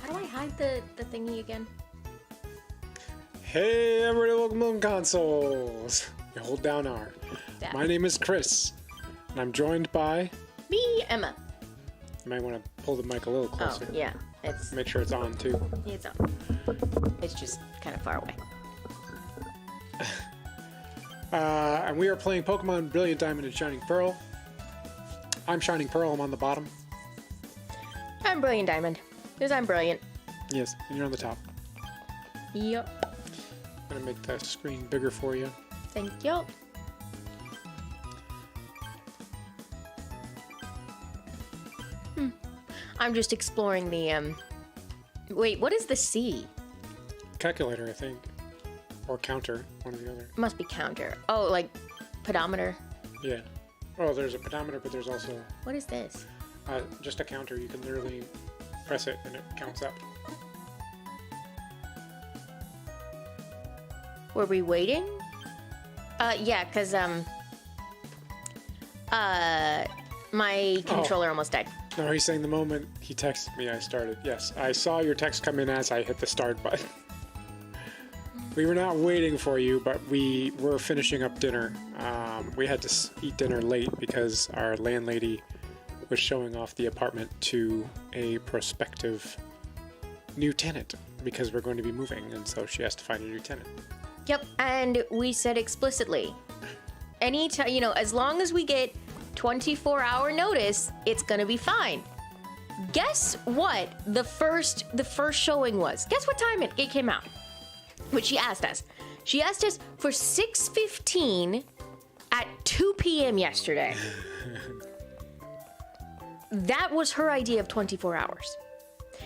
How do I hide the thingy again? Hey everybody, welcome to Consoles. You hold down R. That. My name is Chris, and I'm joined by... Me, Emma. You might want to pull the mic a little closer. Oh, yeah. It's Make sure it's on, too. It's on. It's just kind of far away. And we are playing Pokemon Brilliant Diamond and Shining Pearl. I'm Shining Pearl, I'm on the bottom. I'm Brilliant Diamond. Because I'm brilliant. Yes, and you're on the top. Yup. I'm going to make the screen bigger for you. Thank you. I'm just exploring the, Wait, what is the C? Calculator, I think. Or counter, one or the other. Must be counter. Oh, like, pedometer. Yeah. Oh, there's a pedometer, but there's also What is this? just a counter. You can literally press it and it counts up. Were we waiting? Yeah, because, my controller almost died. No, he's saying the moment he texted me, I started. Yes, I saw your text come in as I hit the start button. We were not waiting for you, but we were finishing up dinner. We had to eat dinner late because our landlady was showing off the apartment to a prospective new tenant because we're going to be moving, and so she has to find a new tenant. Yep, and we said explicitly, anytime, you know, as long as we get 24-hour notice, it's gonna be fine. Guess what the first showing was? Guess what time it came out? Which she asked us. She asked us for 6:15 at 2 p.m. yesterday. That was her idea of 24 hours.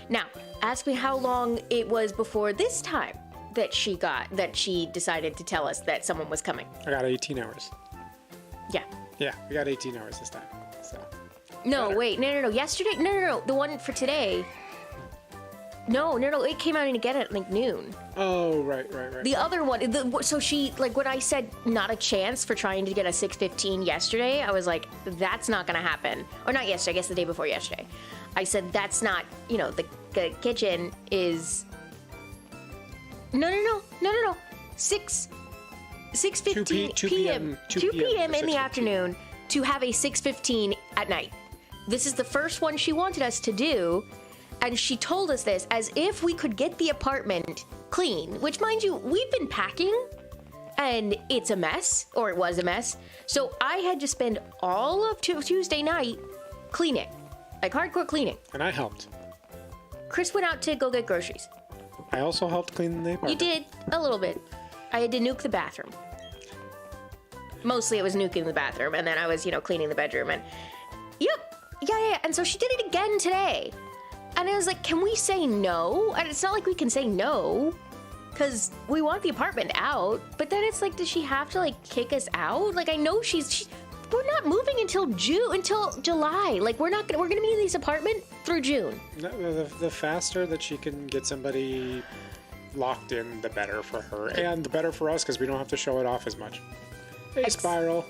Now, ask me how long it was before this time that she decided to tell us that someone was coming. I got 18 hours. Yeah. Yeah, we got 18 hours this time. So. No, Better. wait, no. Yesterday, no. The one for today. No. It came out again at like noon. Oh, right. The other one, so she, like, when I said not a chance for trying to get a 6:15 yesterday, I was like, that's not gonna happen. Or not yesterday, I guess the day before yesterday. I said, that's not, you know, the kitchen is... No. 6:15 p.m. 2 p.m. in the afternoon to have a 6:15 at night. This is the first one she wanted us to do, and she told us this as if we could get the apartment clean, which, mind you, we've been packing, and it's a mess, or it was a mess, so I had to spend all of Tuesday night cleaning, like hardcore cleaning. And I helped. Chris went out to go get groceries. I also helped clean the apartment. You did, a little bit. I had to nuke the bathroom. Mostly it was nuking the bathroom, and then I was, you know, cleaning the bedroom, and... Yep, yeah, and so she did it again today. And I was like, can we say no? And it's not like we can say no, because we want the apartment out, but then it's like, does she have to, like, kick us out? Like, I know we're not moving until July. Like, we're gonna be in this apartment through June. The faster that she can get somebody locked in, the better for her, and the better for us because we don't have to show it off as much. Hey, Spiral,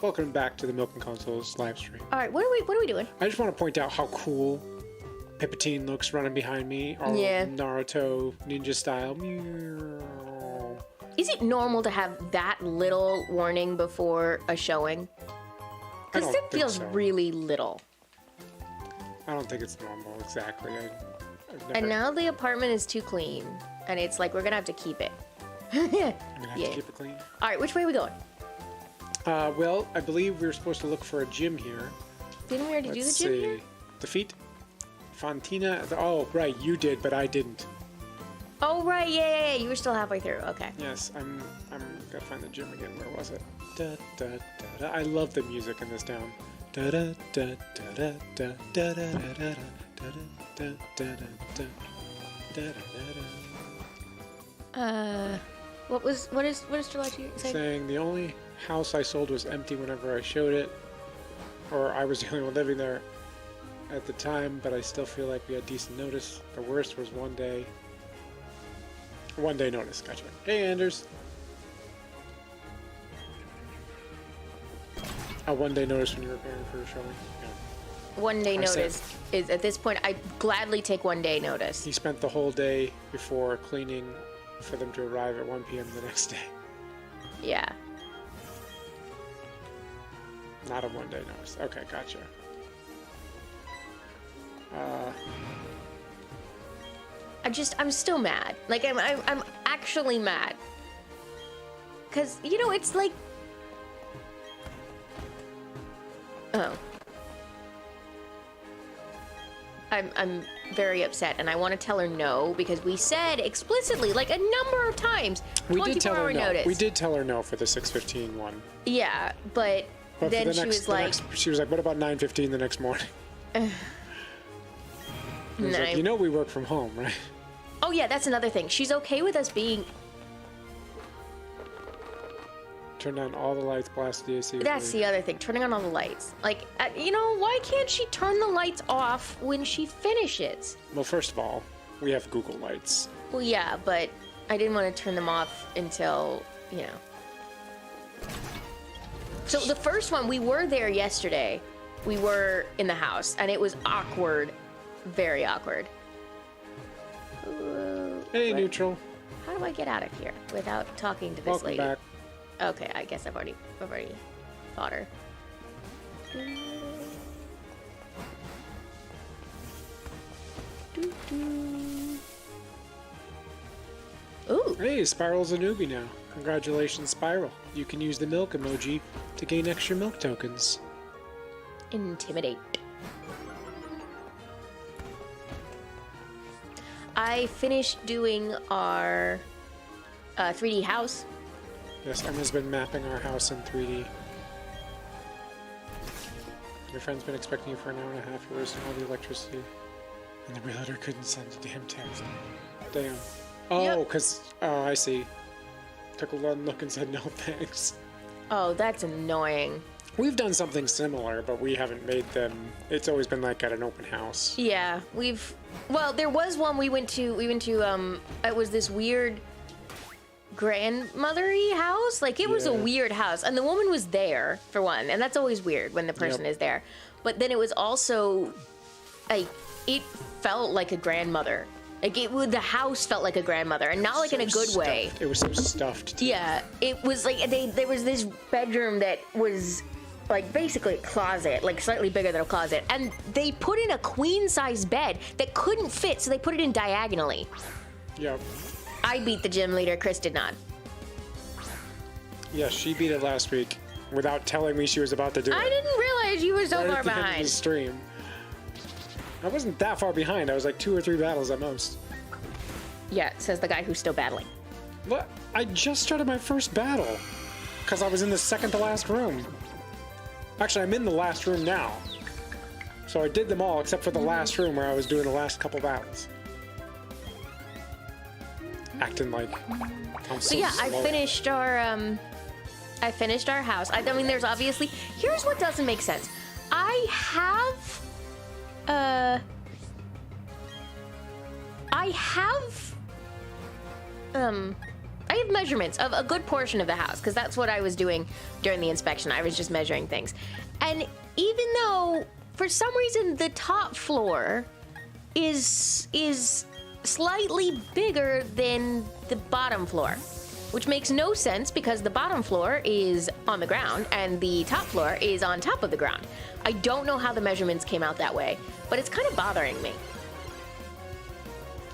welcome back to the Milk and Consoles live stream. All right, what are we doing? I just want to point out how cool Pipitine looks running behind me, all Yeah. Naruto ninja style. Meow. Is it normal to have that little warning before a showing? I Because don't it think feels so. really little. I don't think it's normal exactly. I've never, And now the apartment is too clean, and it's like we're gonna have to keep it. I'm gonna have Yeah. to keep it clean. All right, which way are we going? Well, I believe we were supposed to look for a gym here. Didn't we already do the Let's gym see. here? Defeat Fontina. Oh, right, you did, but I didn't. Oh right, yeah. You were still halfway through. Okay. Yes, I'm gotta find the gym again. Where was it? Da, da, da, da. I love the music in this town. Da da da da da da da da da da da da da da da. What is July saying? Saying the only house I sold was empty whenever I showed it, or I was the only one living there at the time, but I still feel like we had decent notice. The worst was one day notice. Gotcha. Hey, Anders. A 1 day notice when you're preparing for a showing. Yeah. 1 day I said- notice is at this point. I gladly take 1 day notice. He spent the whole day before cleaning for them to arrive at 1 p.m. the next day. Yeah. Not a 1 day notice. Okay, gotcha. I'm still mad. Like, I'm actually mad. Because, you know, it's like... Oh. I'm very upset, and I want to tell her no, because we said explicitly, like, a number of times, We did tell her no. notice. We did tell her no for the 6:15 one. Yeah, but then she was like... she was like, what about 9:15 the next morning? I was like, you know we work from home, right? Oh yeah, that's another thing. She's okay with us being... Turn down all the lights, blast the AC. That's the other thing, turning on all the lights. Like, you know, why can't she turn the lights off when she finishes? Well, first of all, we have Google Lights. Well, yeah, but I didn't want to turn them off until, you know. So the first one, we were there yesterday. We were in the house, and it was awkward. Very awkward. Hey, What? Neutral. How do I get out of here without talking to this Welcome lady? back. Okay, I guess I've already fought her. Ooh. Hey, Spiral's a newbie now. Congratulations, Spiral. You can use the milk emoji to gain extra milk tokens. Intimidate. I finished doing our 3D house. Yes, Emma's been mapping our house in 3D. Your friend's been expecting you for an hour and a half. You're wasting all the electricity. And the realtor couldn't send a damn text. Damn. Oh, because... Oh, I see. Took a long look and said no thanks. Oh, that's annoying. We've done something similar, but we haven't made them... It's always been like at an open house. Yeah, we've... Well, there was one we went to, it was this weird grandmothery house. Like, it was a Yeah. weird house. And the woman was there, for one. And that's always weird when the person Yep. is there. But then it was also, like, it felt like a grandmother. Like, the house felt like a grandmother. And not like in a good way. It was so stuffed. Too. Yeah, it was like, there was this bedroom that was... like basically a closet, like slightly bigger than a closet, and they put in a queen-size bed that couldn't fit, so they put it in diagonally. Yep. I beat the gym leader, Chris did not. Yeah, she beat it last week without telling me she was about to do it. I didn't realize you were so Right far at the end of behind. the stream. I wasn't that far behind. I was like 2 or 3 battles at most. Yeah, says the guy who's still battling. What? I just started my first battle because I was in the second to last room. Actually, I'm in the last room now. So I did them all except for the last room where I was doing the last couple battles. Acting like I'm so So yeah, slow. I finished our house. I mean, there's obviously, here's what doesn't make sense. I have measurements of a good portion of the house, because that's what I was doing during the inspection. I was just measuring things. And even though, for some reason, the top floor is slightly bigger than the bottom floor, which makes no sense because the bottom floor is on the ground and the top floor is on top of the ground. I don't know how the measurements came out that way, but it's kind of bothering me.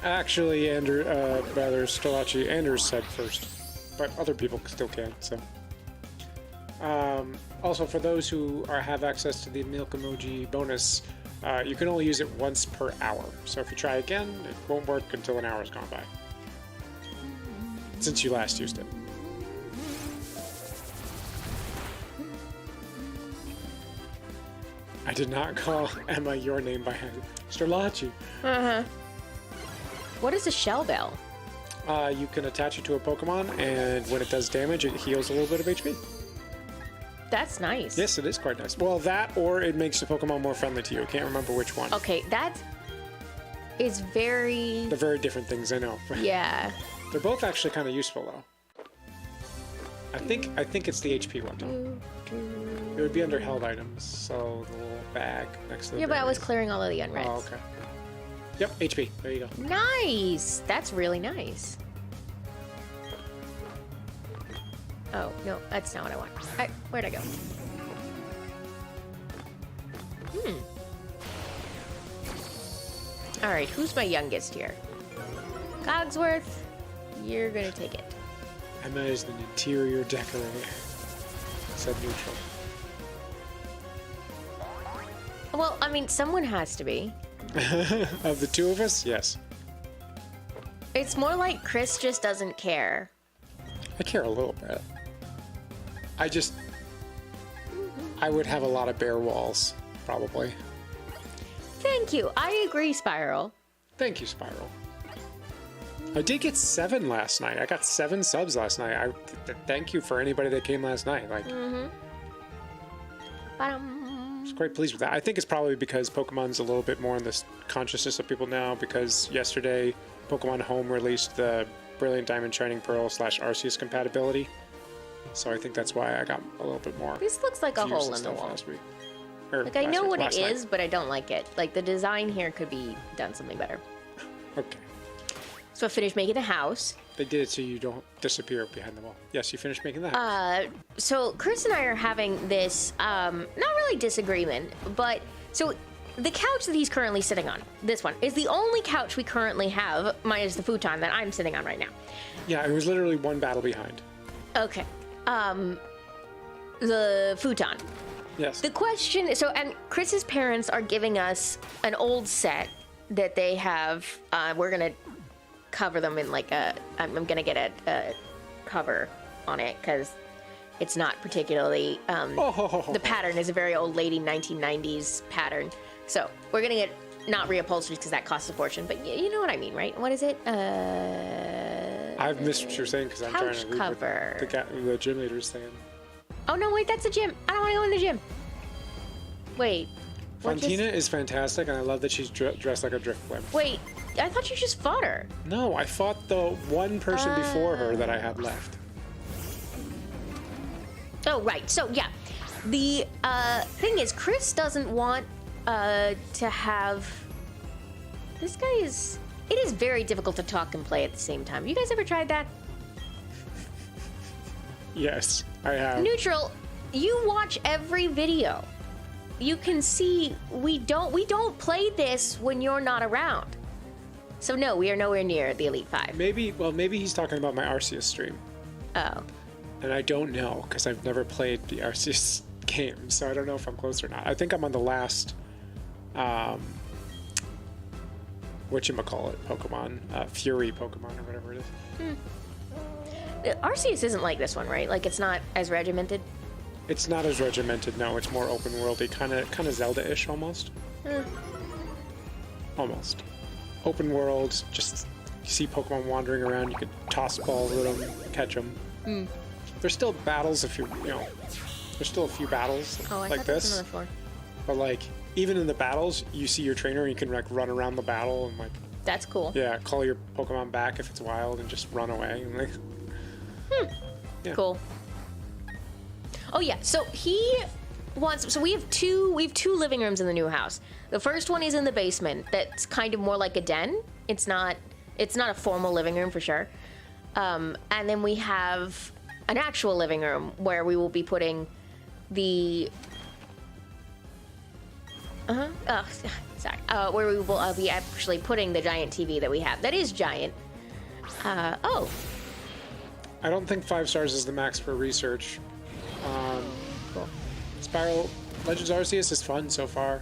Actually, Stellaci, Anders said first, but other people still can, so. Also, for those who have access to the milk emoji bonus, you can only use it once per hour. So if you try again, it won't work until an hour's gone by. Since you last used it. I did not call Emma your name by Stellaci. Uh-huh. What is a shell bell? You can attach it to a Pokemon, and when it does damage, it heals a little bit of HP. That's nice. Yes, it is quite nice. Well, that or it makes the Pokemon more friendly to you. I can't remember which one. Okay, that is very... They're very different things, I know. Yeah. They're both actually kind of useful, though. I think it's the HP one, though. It would be under held items, so the little bag next to the Yeah, but I was berries. clearing all of the unreads. Oh, okay. Yep, HP. There you go. Nice! That's really nice. Oh, no, that's not what I want. Where'd I go? Alright, who's my youngest here? Cogsworth, you're gonna take it. Emma is an interior decorator. Said neutral. Well, I mean, someone has to be. Of the two of us, yes. It's more like Chris just doesn't care. I care a little bit. I would have a lot of bare walls, probably. Thank you. I agree, Spiral. Thank you, Spiral. I did get 7 last night. I got 7 subs last night. Thank you for anybody that came last night. Like, I was quite pleased with that. I think it's probably because Pokemon's a little bit more in the consciousness of people now, because yesterday Pokemon Home released the Brilliant Diamond Shining Pearl / Arceus compatibility. So I think that's why I got a little bit more. This looks like a views hole and in the stuff wall. last week. Or Like, I know last what it last night. is, but I don't like it. Like, the design here could be done something better. Okay. So I finished making the house. They did it so you don't disappear behind the wall. Yes, you finished making the house. So Chris and I are having this, not really disagreement, but so the couch that he's currently sitting on, this one, is the only couch we currently have, minus the futon that I'm sitting on right now. Yeah, it was literally one battle behind. Okay. The futon. Yes. The question, and Chris's parents are giving us an old set that they have. We're gonna cover them in like I'm gonna get a cover on it because it's not particularly. The pattern is a very old lady 1990s pattern. So we're gonna get not reupholstered because that costs a fortune, but you know what I mean, right? What is it? I've missed what you're saying because I'm trying to read cover. what the gym leader's saying. Oh no, wait, that's a gym. I don't want to go in the gym. Wait. what just- Fontina is fantastic, and I love that she's dressed like a drift blimp. Wait, I thought you just fought her. No, I fought the one person before her that I had left. Oh, right. So, yeah. The thing is, Chris doesn't want to have... This guy is... It is very difficult to talk and play at the same time. You guys ever tried that? Yes, I have. Neutral, you watch every video. You can see we don't play this when you're not around. So no, we are nowhere near the Elite Five. Maybe he's talking about my Arceus stream. Oh. And I don't know, because I've never played the Arceus game, so I don't know if I'm close or not. I think I'm on the last, whatchamacallit Pokemon, Fury Pokemon, or whatever it is. Arceus isn't like this one, right? Like, it's not as regimented? It's not as regimented, no. It's more open worldy, kind of Zelda-ish almost. Almost. Open world, just you see Pokemon wandering around. You could toss balls at them, catch them. There's still battles if there's still a few battles Oh, I like thought there was this. another floor. But like even in the battles, you see your trainer and you can like run around the battle and like That's cool. call your Pokemon back if it's wild and just run away and like. Yeah. Cool. Oh yeah, so he wants. So we have two living rooms in the new house. The first one is in the basement. That's kind of more like a den. It's not a formal living room for sure. And then we have an actual living room where we will be putting the. Sorry. Where we will be actually putting the giant TV that we have. That is giant. Oh. I don't think 5 stars is the max for research. Cool. Spiral Legends Arceus is fun so far.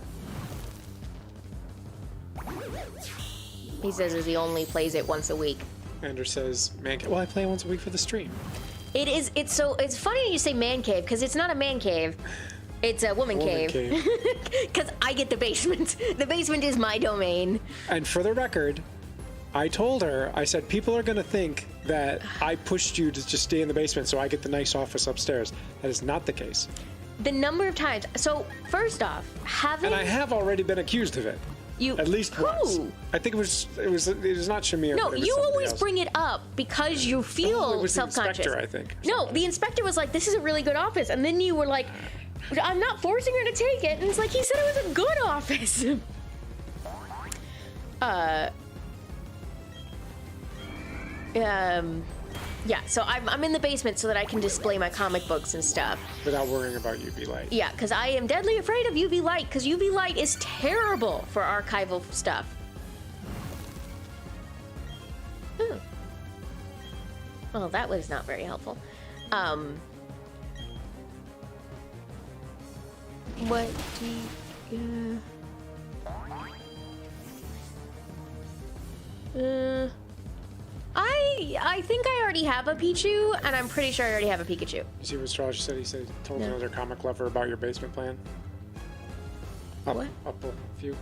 He says as he only plays it once a week. Ander says, "Man, well, I play once a week for the stream." It's funny you say man cave because it's not a man cave. It's a woman cave. Because I get the basement. The basement is my domain. And for the record, I told her, I said, people are going to think that I pushed you to just stay in the basement so I get the nice office upstairs. That is not the case. The number of times. So, first off, And I have already been accused of it. At least once. Who? I think it was not Shamir. No, but it was you somebody always else. bring it up because you feel Oh, it was the self-conscious. inspector, I think. No, the inspector was like, "This is a really good office," and then you were like, I'm not forcing her to take it, and it's like, he said it was a good office. Yeah, so I'm in the basement so that I can display my comic books and stuff. Without worrying about UV light. Yeah, because I am deadly afraid of UV light, because UV light is terrible for archival stuff. Ooh. Well, that was not very helpful. What do you... I think I already have a Pichu, and I'm pretty sure I already have a Pikachu. You see what Strauss said? He said he told No. another comic lover about your basement plan. Up, What? Up a few.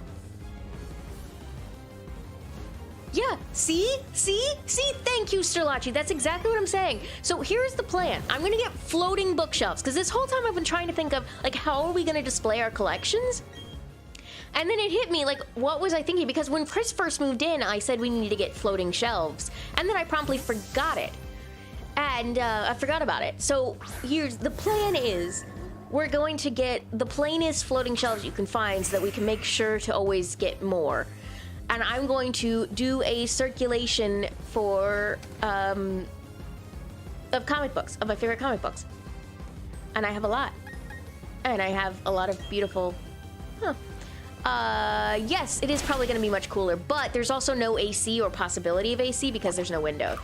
Yeah, see? Thank you, Sterlachi. That's exactly what I'm saying. So here's the plan. I'm gonna get floating bookshelves, because this whole time I've been trying to think of, like, how are we gonna display our collections? And then it hit me, like, what was I thinking? Because when Chris first moved in, I said we needed to get floating shelves. And then I promptly forgot it. And I forgot about it. So here's, the plan is, we're going to get the plainest floating shelves you can find so that we can make sure to always get more. And I'm going to do a circulation for, of comic books, of my favorite comic books. And I have a lot. And I have a lot of beautiful, yes, it is probably going to be much cooler, but there's also no AC or possibility of AC because there's no window.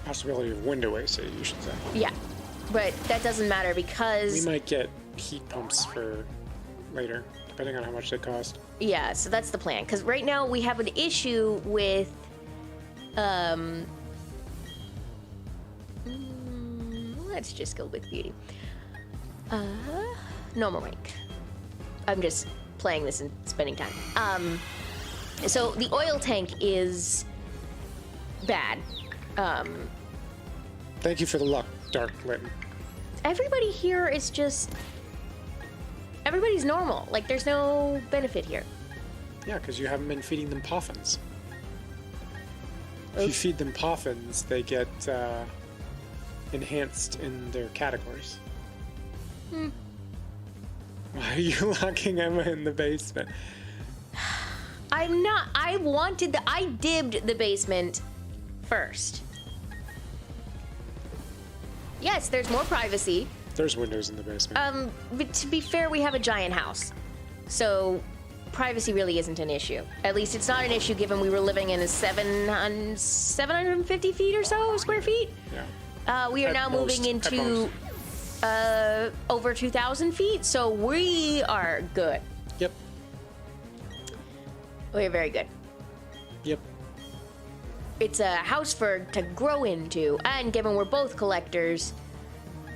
Possibility of window AC, you should say. Yeah, but that doesn't matter because... We might get heat pumps for later, depending on how much they cost. Yeah, so that's the plan. Because right now we have an issue with... let's just go with beauty. Normal rank. I'm just playing this and spending time. So the oil tank is bad. Thank you for the luck, Dark Litten. Everybody here is just... Everybody's normal. Like, there's no benefit here. Yeah, because you haven't been feeding them poffins. If you feed them poffins, they get enhanced in their categories. Why are you locking Emma in the basement? I'm not. I dibbed the basement first. Yes, there's more privacy. There's windows in the basement. But to be fair, we have a giant house. So privacy really isn't an issue. At least it's not an issue given we were living in a 750 feet or so, square feet. Yeah. We are At now most, moving at into over 2,000 feet, so we are good. Yep. We're very good. Yep. It's a house to grow into, and given we're both collectors,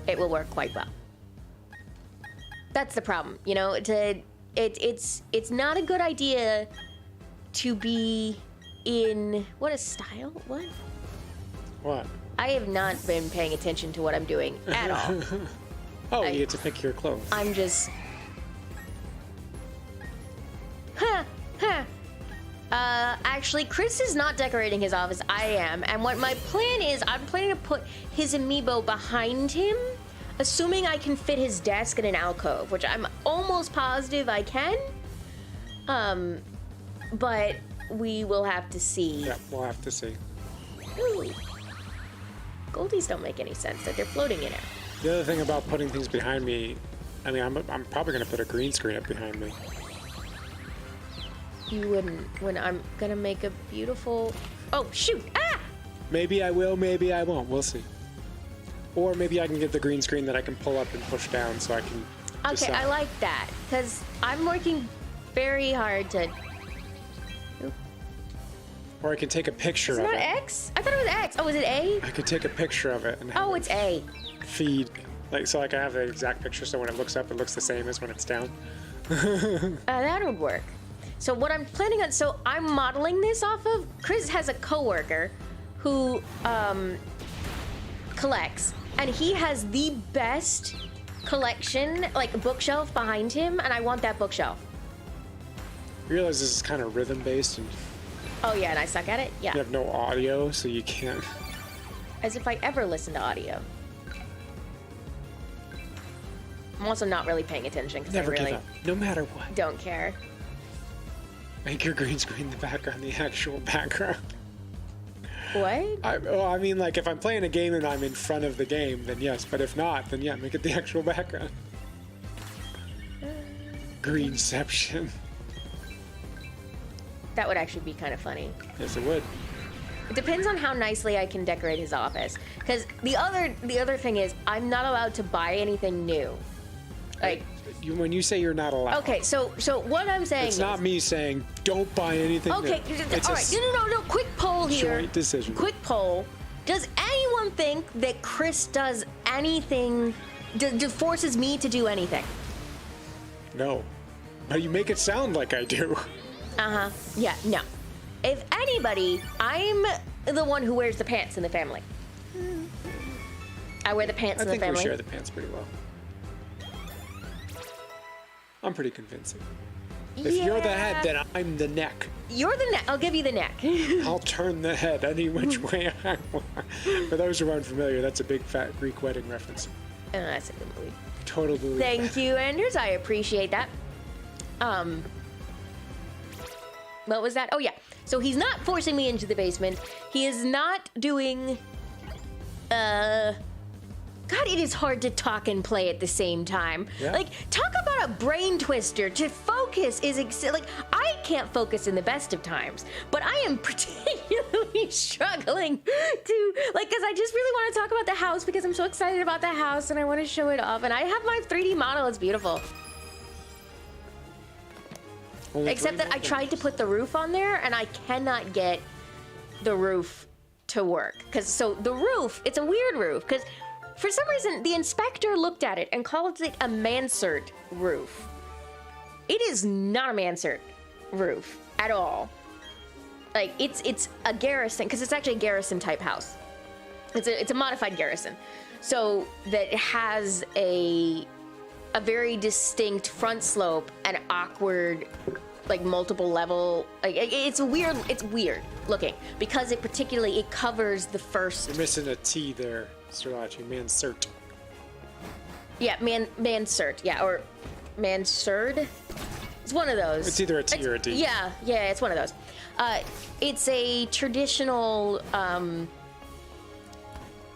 it will work quite well. That's the problem, you know. It's not a good idea to be in what a style. What? I have not been paying attention to what I'm doing at all. Oh, you get to pick your clothes. I'm just... Actually, Chris is not decorating his office. I am. And what my plan is, I'm planning to put his amiibo behind him, assuming I can fit his desk in an alcove, which I'm almost positive I can. But we will have to see. Yeah, we'll have to see. Ooh. Goldies don't make any sense that they're floating in air. The other thing about putting things behind me, I mean, I'm probably going to put a green screen up behind me. You wouldn't when I'm gonna make a beautiful... Oh, shoot! Ah! Maybe I will, maybe I won't. We'll see. Or maybe I can get the green screen that I can pull up and push down so I can Okay, I like that, because I'm working very hard to... Oop. Or I can take a picture Is of it not it. X? I thought it was X. Oh, is it A? I could take a picture of it and have Oh, it it's A. feed. Like, so I can have the exact picture so when it looks up, it looks the same as when it's down. That would work. So what I'm planning on... So I'm modeling this off of... Chris has a coworker who collects, and he has the best collection, like bookshelf behind him, and I want that bookshelf. You realize this is kind of rhythm-based and Oh yeah, and I suck at it? Yeah. you have no audio, so you can't... As if I ever listen to audio. I'm also not really paying attention because I Never really give up, no matter what. don't care. Make your green screen the background, the actual background. What? I mean, like, if I'm playing a game and I'm in front of the game, then yes. But if not, then yeah, make it the actual background. Greenception. That would actually be kind of funny. Yes, it would. It depends on how nicely I can decorate his office. Because the other thing is, I'm not allowed to buy anything new. Like, When you say you're not allowed. okay, so what I'm saying It's is, not me saying don't buy anything. okay, new. all right, no. Quick poll here. Joint decision. Quick poll. Does anyone think that Chris does anything, forces me to do anything? No, but you make it sound like I do. Uh-huh. Yeah, no. If anybody, I'm the one who wears the pants in the family. I wear the pants I in the think family. we share the pants pretty well. I'm pretty convincing. If you're the head, then I'm the neck. You're the neck. I'll give you the neck. I'll turn the head any which way I want. For those who aren't familiar, that's a big fat Greek wedding reference. That's a good movie. Total believe. Thank you, Anders. I appreciate that. What was that? Oh, yeah. So he's not forcing me into the basement. He is not doing, God, it is hard to talk and play at the same time. Yeah. Like, talk about a brain twister. To focus is, like, I can't focus in the best of times, but I am particularly struggling to, like, because I just really want to talk about the house because I'm so excited about the house and I want to show it off. And I have my 3D model. It's beautiful. Only Except three that I more tried to things. put the roof on there and I cannot get the roof to work. So the roof, it's a weird roof because for some reason the inspector looked at it and called it a mansard roof. It is not a mansard roof at all. Like it's a garrison, because it's actually a garrison type house. It's a modified garrison. So that it has a very distinct front slope and awkward, like multiple level, like it's weird looking because it covers the first. You're missing a T there, Srirachi. Mansert. Yeah, mansard, yeah, or mansard. It's one of those. It's either a T or a D. Yeah, it's one of those. It's a traditional.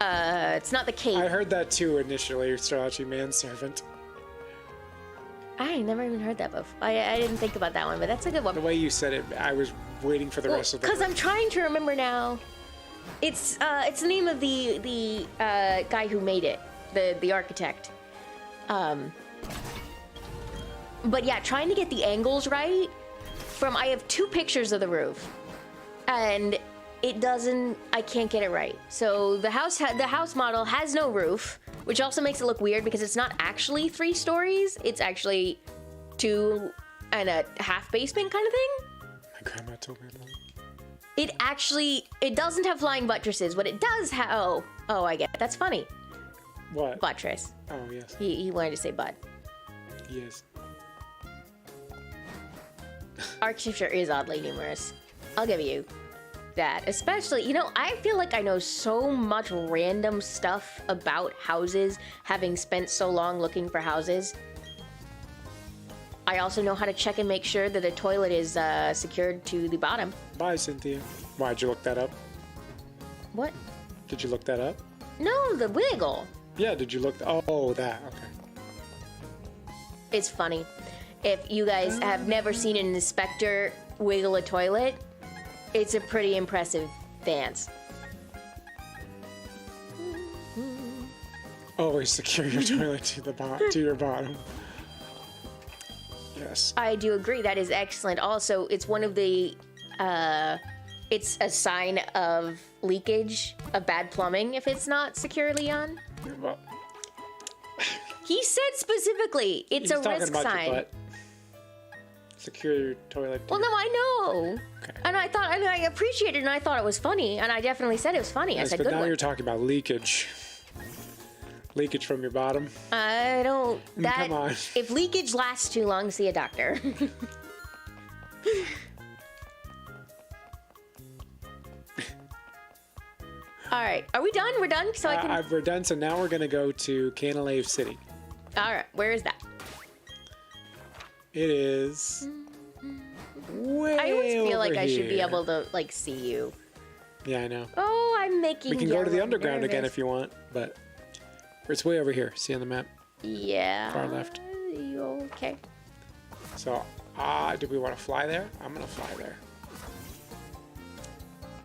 It's not the cape. I heard that too initially, Srirachi. Manservant. I never even heard that before. I didn't think about that one, but that's a good one. The way you said it, I was waiting for the rest of the. Because I'm trying to remember now. It's the name of the guy who made it, the architect. But yeah, trying to get the angles right. I have 2 pictures of the roof, and it doesn't. I can't get it right. So the house model has no roof, which also makes it look weird because it's not actually 3 stories. It's actually 2 and a half basement kind of thing. My grandma told me about. It doesn't have flying buttresses. What it does have, I get it. That's funny. What? Buttress. Oh yes. He wanted to say butt. Yes. Architecture is oddly humorous. I'll give you that. Especially, I feel like I know so much random stuff about houses, having spent so long looking for houses. I also know how to check and make sure that the toilet is secured to the bottom. Bye, Cynthia. Why'd you look that up? What? Did you look that up? No, the wiggle. Yeah. Did you look? Oh, that. Okay. It's funny. If you guys have never seen an inspector wiggle a toilet, it's a pretty impressive dance. Always secure your toilet to your bottom. Yes. I do agree. That is excellent. Also, it's one of the, it's a sign of leakage, of bad plumbing if it's not securely on. Well, He said specifically, it's a he's talking risk about your sign. butt. Secure your toilet. Well, no, I know. Okay. And I appreciated it, and I thought it was funny, and I definitely said it was funny. Yes, I said but good now one. you're talking about leakage. Leakage from your bottom. I don't. Come on. If leakage lasts too long, see a doctor. All right, are we done? We're done. So I can. We're done. So now we're gonna go to Candlelight City. All right, where is that? It is way I always feel like over I should be here. able to like see you. Yeah, I know. Oh, I'm making. We can go to the Yellow underground again nervous. if you want, but it's way over here. See on the map? Yeah. Far left. You okay? So, do we want to fly there? I'm gonna fly there.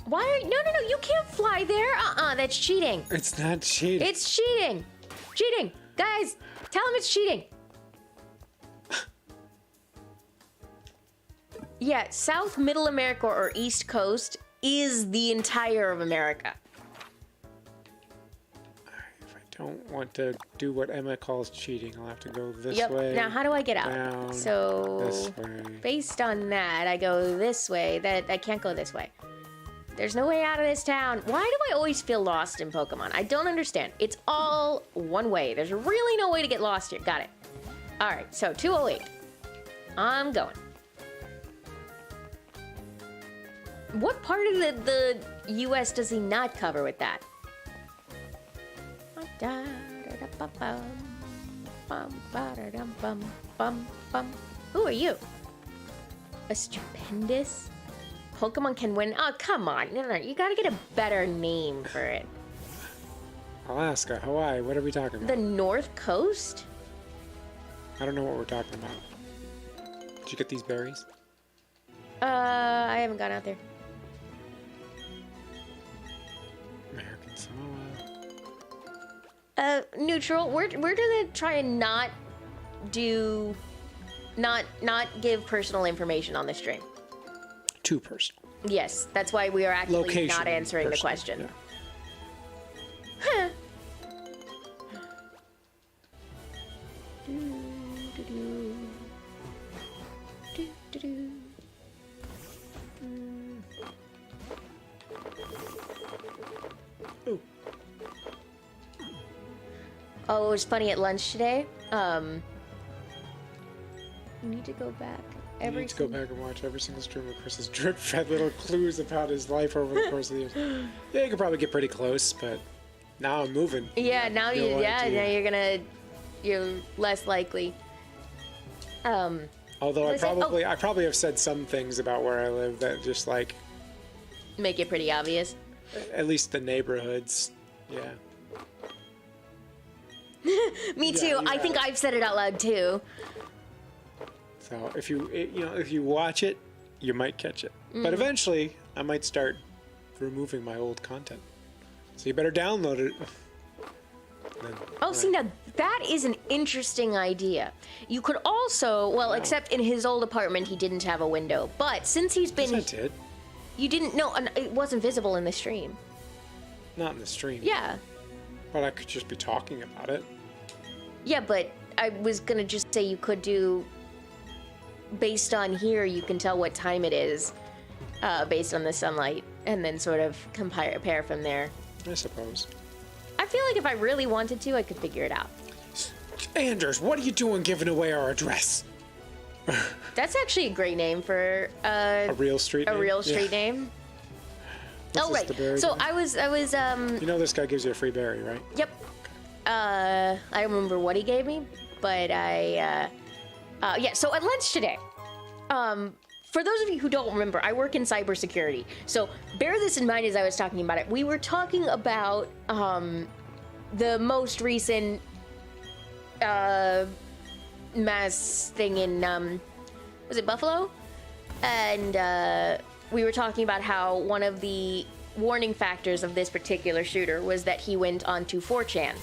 Why? No, you can't fly there. That's cheating. It's not cheating. It's cheating. Cheating, guys. Tell him it's cheating. Yeah, South Middle America or East Coast is the entire of America. If I don't want to do what Emma calls cheating, I'll have to go this Yep. way. Now, how do I get out? Down, So, this way. based on that, I go this way. That I can't go this way. There's no way out of this town. Why do I always feel lost in Pokemon? I don't understand. It's all one way. There's really no way to get lost here. Got it. All right, so 208. I'm going. What part of the U.S. does he not cover with that? Who are you? A stupendous Pokemon can win. Oh, come on. No. You gotta get a better name for it. Alaska, Hawaii, what are we talking about? The North Coast? I don't know what we're talking about. Did you get these berries? I haven't gone out there. American Samoa. Neutral. We're gonna try and not give personal information on the stream. Too personal. Yes, that's why we are actually Location not answering the personal, question. yeah. Huh. Ooh. Oh, it was funny at lunch today. You need to go back. You need to go back and watch every single stream of Chris's drip-fed little clues about his life over the course of the years. Yeah, you could probably get pretty close, but now I'm moving. Yeah, now No idea. you're less likely. Although Was it- I probably have said some things about where I live that just like, Make it pretty obvious. at least the neighborhoods. Yeah. Me Yeah, too. you I think have. I've said it out loud too. So if you watch it, you might catch it. Mm. But eventually, I might start removing my old content. So you better download it. Then, Oh, see, now that is an interesting idea. You could also, well, except in his old apartment, he didn't have a window. But since he's been, Yes, I did. you didn't know, and it wasn't visible in the stream. Not in the stream. Yeah, But I could just be talking about it. yeah, but I was gonna just say you could do, based on here, you can tell what time it is, based on the sunlight, and then sort of compare from there. I suppose. I feel like if I really wanted to, I could figure it out. Anders, what are you doing giving away our address? That's actually a great name for A real street a name? real Yeah. street name. What's Oh this, right. the berry So guy? I was You know this guy gives you a free berry, right? yep. I don't remember what he gave me, but yeah. So at lunch today, for those of you who don't remember, I work in cybersecurity. So bear this in mind as I was talking about it. We were talking about the most recent mass thing in was it Buffalo? And we were talking about how one of the warning factors of this particular shooter was that he went onto 4chan.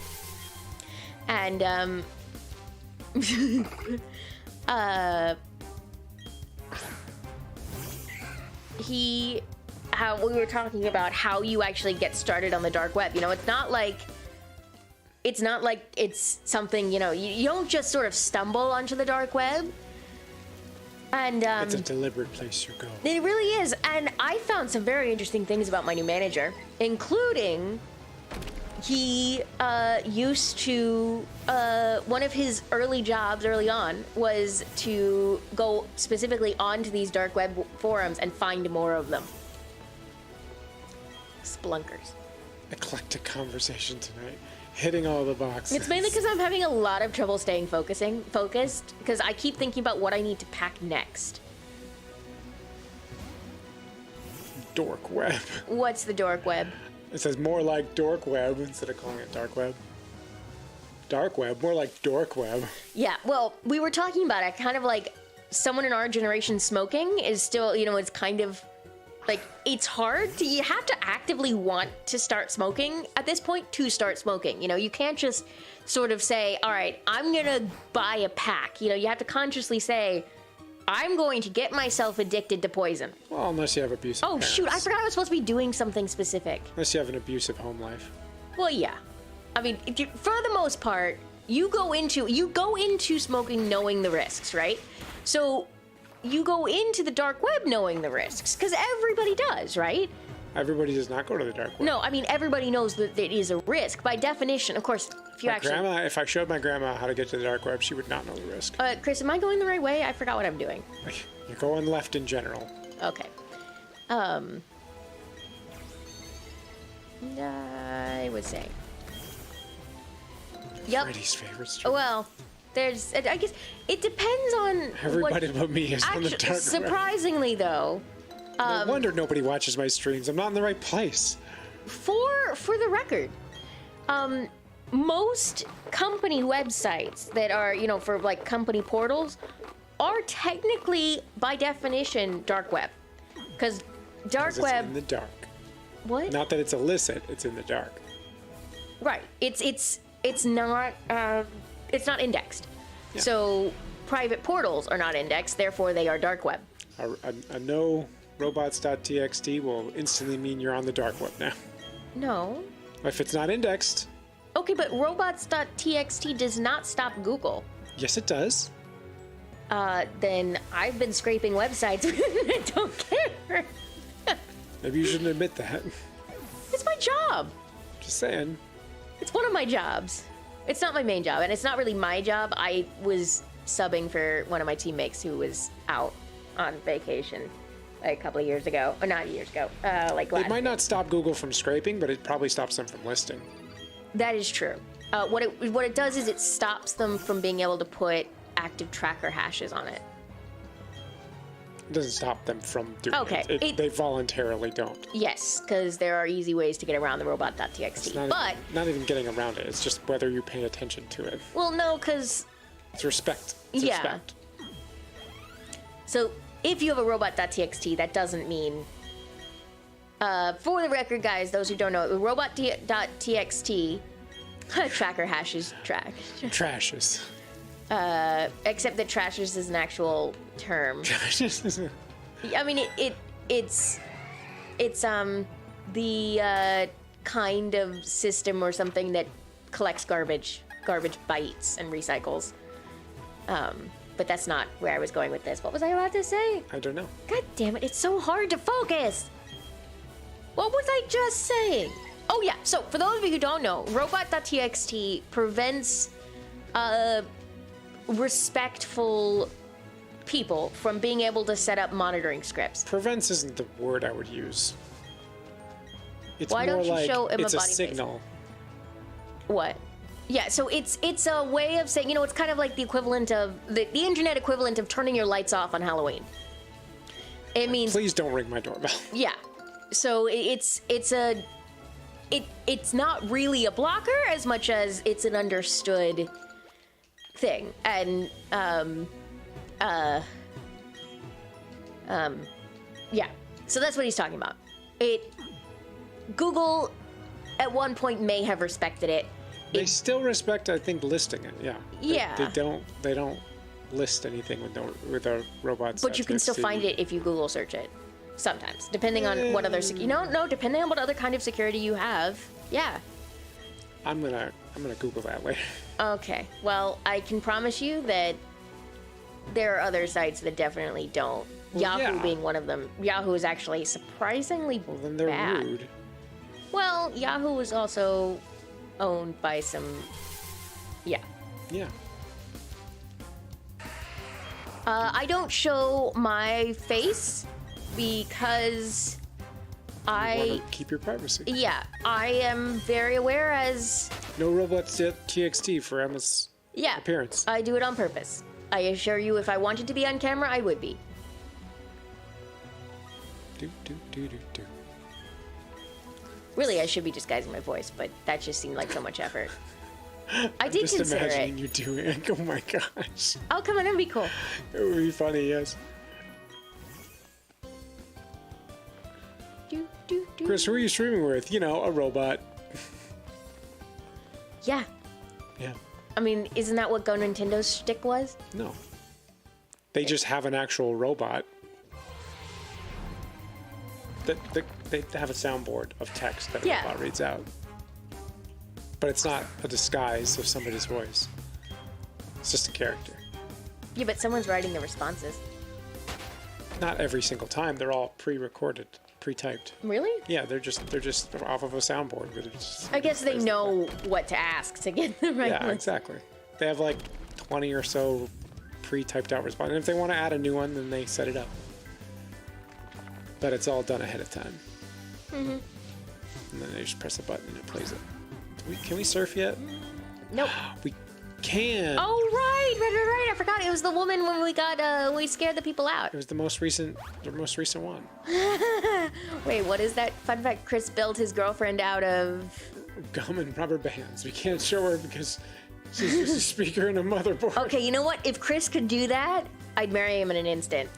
And how we were talking about how you actually get started on the dark web. You know, it's not like it's something, you know, you don't just sort of stumble onto the dark web. And It's a deliberate place you go. it really is. And I found some very interesting things about my new manager, including he used to, one of his early jobs early on was to go specifically onto these dark web forums and find more of them. Splunkers. Eclectic conversation tonight. hitting all the boxes. It's mainly because I'm having a lot of trouble staying focused, because I keep thinking about what I need to pack next. Dork web. What's the dork web? It says more like dork web instead of calling it dark web. Dark web, more like dork web. Yeah, well, we were talking about it, kind of like someone in our generation smoking is still, you know, it's kind of like, it's hard to, you have to actively want to start smoking at this point to start smoking. You know, you can't just sort of say, all right, I'm gonna buy a pack. You know, you have to consciously say, I'm going to get myself addicted to poison. Well, unless you have abusive Oh, parents. shoot, I forgot I was supposed to be doing something specific. Unless you have an abusive home life. Well, yeah. I mean, for the most part, you go into smoking knowing the risks, right? So you go into the dark web knowing the risks, because everybody does, right? Everybody does not go to the dark web. No, I mean, everybody knows that it is a risk. By definition, of course, if you Grandma, if I showed my grandma how to get to the dark web, she would not know the risk. Chris, am I going the right way? I forgot what I'm doing. You're going left in general. Okay. I was saying. Yep. Freddy's favorite stream. Well, I guess it depends on Everybody but me is on the dark web. Surprisingly, though, No wonder nobody watches my streams. I'm not in the right place. for the record, most company websites that are, you know, for like company portals are technically, by definition, dark web. Because dark 'Cause web. It's in the dark. What? Not that it's illicit. It's in the dark. Right. It's not indexed. Yeah. So private portals are not indexed, therefore they are dark web. A no robots.txt will instantly mean you're on the dark web now. No. If it's not indexed. Okay, but robots.txt does not stop Google. Yes, it does. Then I've been scraping websites and I don't care. Maybe you shouldn't admit that. It's my job. Just saying. It's one of my jobs. It's not my main job, and it's not really my job. I was subbing for one of my teammates who was out on vacation like a couple of years ago. Or not years ago. Like last It might not stop Google from scraping, but it probably stops them from listing. That is true. What it does is it stops them from being able to put active tracker hashes on it. It doesn't stop them from doing Okay, it. They voluntarily don't. Yes, because there are easy ways to get around the robot.txt. It's not, But not even getting around it. It's just whether you pay attention to it. well, no, because It's respect. It's Yeah. respect. so if you have a robot.txt, that doesn't mean. For the record, guys, those who don't know, the robot.txt tracker hashes trash. Trashes. Except that trashes is an actual term. Trashes. I mean, it's the kind of system or something that collects garbage bites and recycles. But that's not where I was going with this. What was I about to say? I don't know. God damn it, it's so hard to focus. What was I just saying? Oh yeah, so for those of you who don't know, robot.txt prevents respectful people from being able to set up monitoring scripts. Prevents isn't the word I would use. It's Why more don't you like show Emma it's a body face? signal. What? Yeah, so it's a way of saying, you know, it's kind of like the equivalent of the internet equivalent of turning your lights off on Halloween. It means Please don't ring my doorbell. yeah. So it's not really a blocker as much as it's an understood thing. And yeah. So that's what he's talking about. Google at one point may have respected it. They still respect, I think, listing it. Yeah. Yeah. They don't list anything with a robot. But you can still find it if you Google search it. Sometimes, depending on what other depending on what other kind of security you have. Yeah. I'm gonna Google that later. Okay. Well, I can promise you that there are other sites that definitely don't. Well, Yahoo yeah. being one of them. Yahoo is actually surprisingly Well, then they're bad. rude. Well, Yahoo is also owned by some. Yeah. Yeah. I don't show my face because You want to keep your privacy. Yeah, I am very aware as... No robots.txt for Emma's appearance. I do it on purpose. I assure you, if I wanted to be on camera, I would be. Do. Really, I should be disguising my voice, but that just seemed like so much effort. I did just consider imagining it. you doing it. Oh my gosh. Oh, come on, that'd be cool. It would be funny, yes. Chris, who are you streaming with? You know, a robot. Yeah. Yeah. I mean, isn't that what Go Nintendo's shtick was? No. They just have an actual robot. They have a soundboard of text that a robot reads out. But it's not a disguise of somebody's voice. It's just a character. Yeah, but someone's writing the responses. Not every single time. They're all pre-recorded, pre-typed. Really? Yeah, they're just off of a soundboard. I guess they know what to ask to get the right Yeah, exactly. They have like 20 or so pre-typed out responses. And if they want to add a new one, then they set it up. But it's all done ahead of time. Mm-hmm. And then they just press a button and it plays it. Can we surf yet? Nope. We can. Oh, right. I forgot. It was the woman when we scared the people out. It was the most recent one. Wait, what is that? Fun fact, Chris built his girlfriend out of... Gum and rubber bands. We can't show her because she's just a speaker and a motherboard. Okay, you know what? If Chris could do that, I'd marry him in an instant.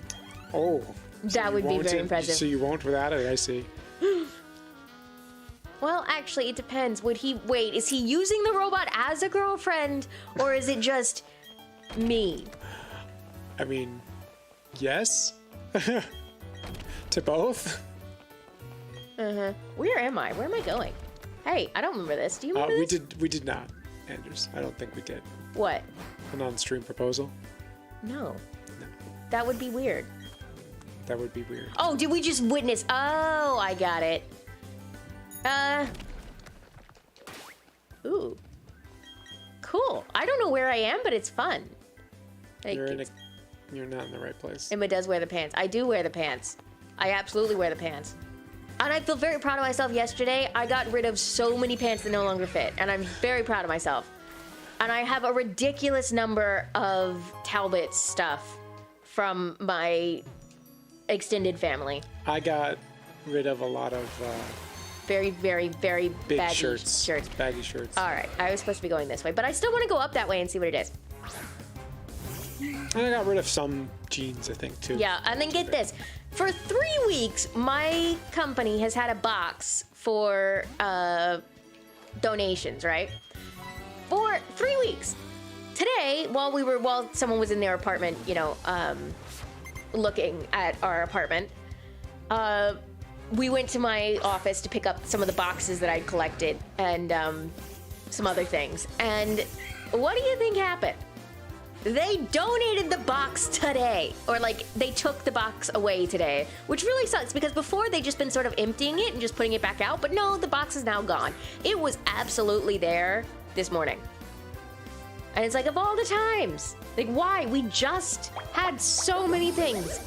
Oh. That would be very impressive. So you won't without it, I see. Well, actually, it depends. Is he using the robot as a girlfriend, or is it just me? I mean, yes. To both. Uh-huh. Where am I? Where am I going? Hey, I don't remember this. Do you remember this? We did not, Anders. I don't think we did. What? An on-stream proposal? No. That would be weird. That would be weird. Oh, did we just witness? Oh, I got it. Ooh. Cool. I don't know where I am, but it's fun. You're not in the right place. Emma does wear the pants. I do wear the pants. I absolutely wear the pants. And I feel very proud of myself yesterday. I got rid of so many pants that no longer fit, and I'm very proud of myself. And I have a ridiculous number of Talbot stuff from my extended family. I got rid of a lot of very, very, very big baggy shirts. Baggy shirts. All right, I was supposed to be going this way, but I still want to go up that way and see what it is. And I got rid of some jeans, I think, too. Yeah, and then get this. For 3 weeks, my company has had a box for donations, right? For 3 weeks. Today, while someone was in their apartment, looking at our apartment, we went to my office to pick up some of the boxes that I'd collected and some other things. And what do you think happened? They donated the box today, or they took the box away today, which really sucks because before they'd just been sort of emptying it and just putting it back out, but no, the box is now gone. It was absolutely there this morning. And it's of all the times, why? We just had so many things.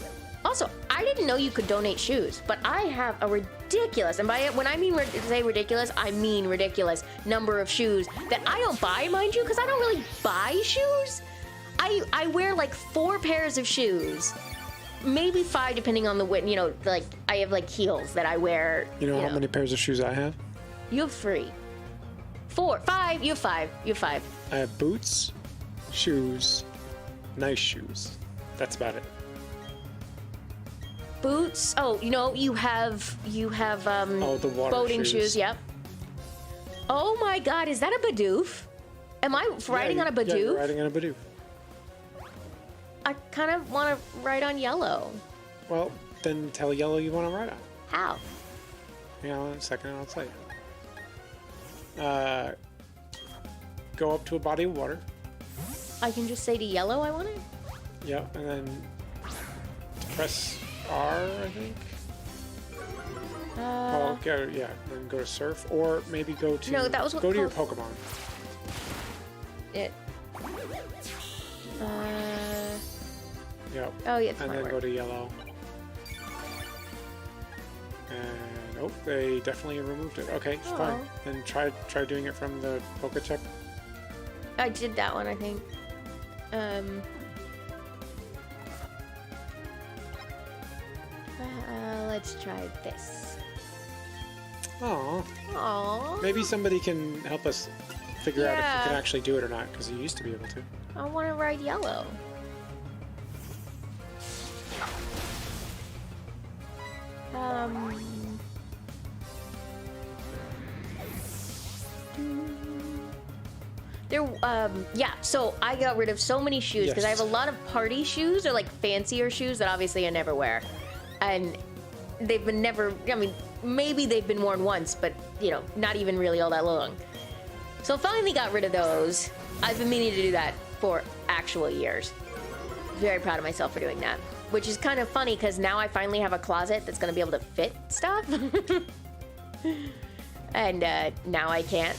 Also, I didn't know you could donate shoes, but I have a ridiculous, and when I say ridiculous, I mean ridiculous number of shoes that I don't buy, mind you, because I don't really buy shoes. I wear 4 pairs of shoes, maybe 5 depending on the width. I have heels that I wear. You know how many pairs of shoes I have? You have 3, 4, 5. You have 5. You have 5. I have boots, shoes, nice shoes. That's about it. Boots. Oh, you have the water boating shoes. Yep. Oh my God, is that a Bidoof? Am I riding on a Bidoof? Yeah, you're riding on a Bidoof. I kind of want to ride on Yellow. Well, then tell Yellow you want to ride on. How? Hang on a second, I'll tell you. Go up to a body of water. I can just say to Yellow I want it? Yep, and then press R, I think. Then go to surf, or maybe go to no, that was what go to your Pokemon. It. Yep. Oh yeah. And then go to Yellow. And Nope, they definitely removed it. Okay, Oh. fine. Then try doing it from the Poke Check. I did that one, I think. Let's try this. Aw. Aww. Maybe somebody can help us figure out if Yeah. we can actually do it or not, because you used to be able to. I want to ride yellow. Yeah, so I got rid of so many shoes because I have a lot of party shoes or like fancier shoes that obviously I never wear. And they've been never, I mean, maybe they've been worn once, but you know, not even really all that long. So finally got rid of those. I've been meaning to do that for actual years. Very proud of myself for doing that. Which is kind of funny because now I finally have a closet that's gonna be able to fit stuff. And now I can't.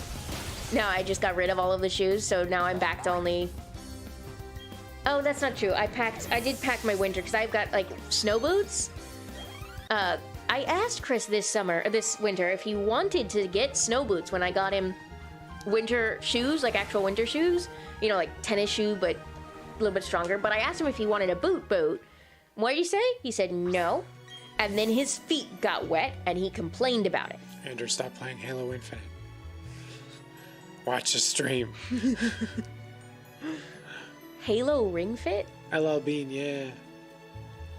Now I just got rid of all of the shoes, so now I'm back to only... Oh, that's not true. I did pack my winter because I've got like snow boots. I asked Chris this winter, if he wanted to get snow boots when I got him winter shoes, like actual winter shoes. You know, like tennis shoe, but a little bit stronger. But I asked him if he wanted a boot. What did he say? He said no. And then his feet got wet and he complained about it. Andrew, stop playing Halo Infinite. Watch the stream. Halo Ring Fit? LL Bean, yeah.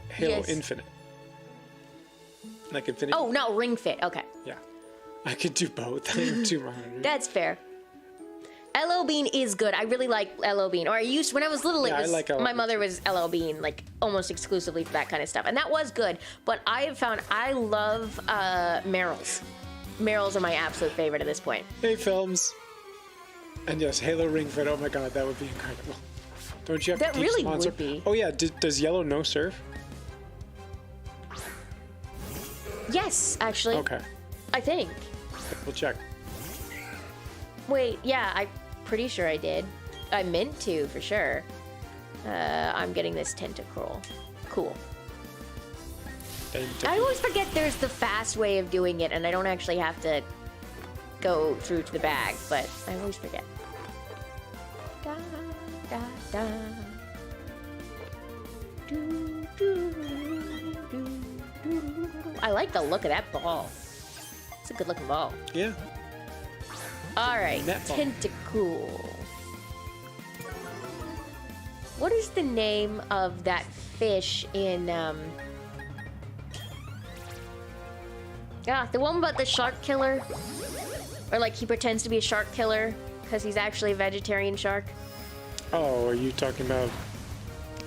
Halo Yes. Infinite. Like Infinity? Oh, no, Ring Fit. Okay. Yeah. I could do both. I have 2 monitors. That's fair. LL Bean is good. I really like LL Bean. Or I used, when I was little, Yeah, I like LL my Bean mother too. was LL Bean, like almost exclusively for that kind of stuff. And that was good. But I have found I love Merrell's. Merrell's are my absolute favorite at this point. Hey, films. And yes, Halo Ring Fit. Oh my god, that would be incredible. Don't you have That to keep really sponsor? would be. Oh yeah, does Yellow no surf? Yes, actually. Okay, I think. we'll check. Wait, yeah, I'm pretty sure I did. I meant to, for sure. I'm getting this tentacle. Cool. I always forget there's the fast way of doing it, and I don't actually have to go through to the bag, but I always forget. Da, da, da. Do, do, do, do. I like the look of that ball. It's a good looking ball. Yeah. All right, Netball. tentacle. What is the name of that fish in the one about the shark killer? Or like he pretends to be a shark killer because he's actually a vegetarian shark? Oh, are you talking about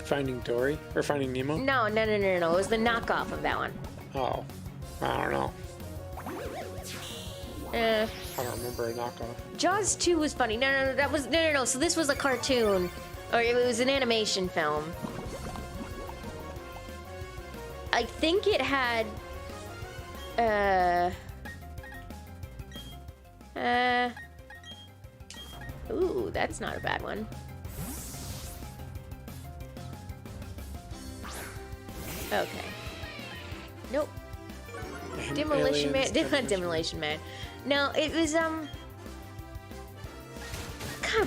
Finding Dory or Finding Nemo? No. It was the knockoff of that one. Oh, I don't know. Eh. I don't remember a knockoff. Jaws 2 was funny. No. That was no. So this was a cartoon, or it was an animation film. I think it had. Ooh, that's not a bad one. Okay. Nope. Demolition Man. Not Demolition Man. No, it was God,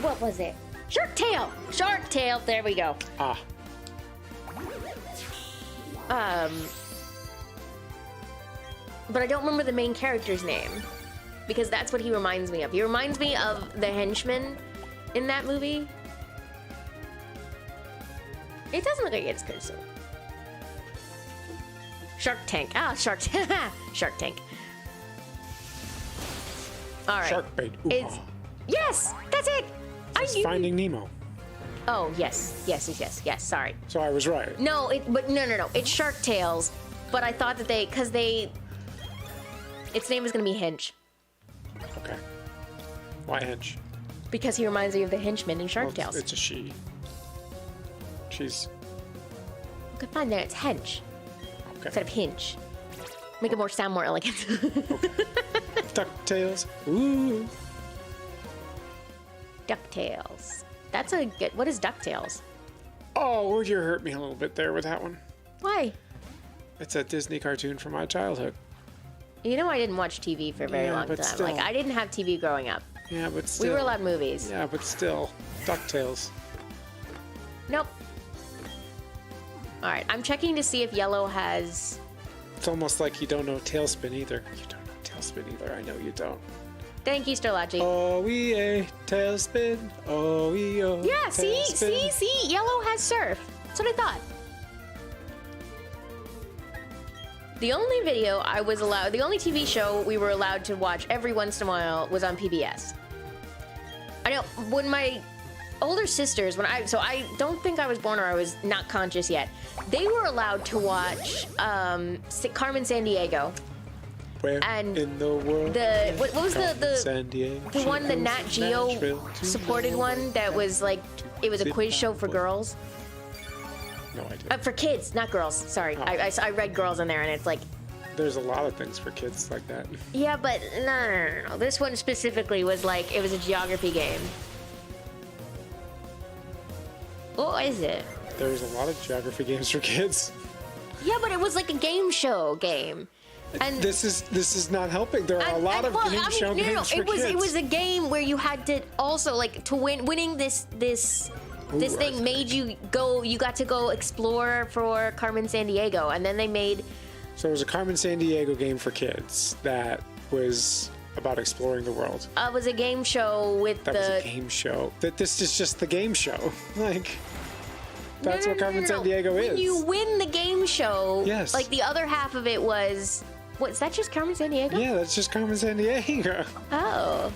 what was it? Shark Tale. Shark Tale. There we go. Ah, But I don't remember the main character's name because that's what he reminds me of. He reminds me of the henchman in that movie. It doesn't look like it's cursor. Shark Tank. Ah, Shark Shark Tank. All right. shark bait. Ooh, It's yes, that's it. It's Finding Nemo. Oh yes. Sorry. So I was right. No, no. It's Shark Tales, but I thought that its name is gonna be Hench Okay. Why hench? because he reminds me of the henchman in Shark Well, Tales. it's a she. She's Okay, fine. Then it's Hench okay. instead of Hinch. Make it sound more elegant. DuckTales. Ooh. DuckTales. That's a good. What is DuckTales? Oh, would you hurt me a little bit there with that one? Why? It's a Disney cartoon from my childhood. You know, I didn't watch TV for a very Yeah, long but time. still. Like, I didn't have TV growing up. Yeah, but still. We were allowed movies. Yeah, but still. DuckTales. Nope. All right, I'm checking to see if Yellow has... It's almost like you don't know Tailspin either. You don't know Tailspin either. I know you don't. Thank you, Sterlachi. Oh, Tailspin. Oh, Yeah, see? Yellow has surf. That's what I thought. The only video I was allowed, the only TV show we were allowed to watch every once in a while was on PBS. I know, when my older sisters, so I don't think I was born or I was not conscious yet, they were allowed to watch Carmen Sandiego. Where And in the world? What was San Diego. the one, the Nat Geo supported one that was like, it was a quiz show for girls? No idea. For kids, not girls. Sorry, Oh. I read girls in there, and it's like, There's a lot of things for kids like that. yeah, but no. This one specifically was like, it was a geography game. What is it? There's a lot of geography games for kids. Yeah, but it was like a game show game. And This is not helping. There are a lot of game show games for kids. It was a game where you had to also like to winning this thing made you got to go explore for Carmen Sandiego, and then they made. So it was a Carmen Sandiego game for kids that was about exploring the world. It was a game show with That was a game show. This is just the game show. Like, that's what Carmen Sandiego is. When you win the game show, Yes. like the other half of it was. What, is that just Carmen Sandiego? Yeah, that's just Carmen Sandiego. Oh.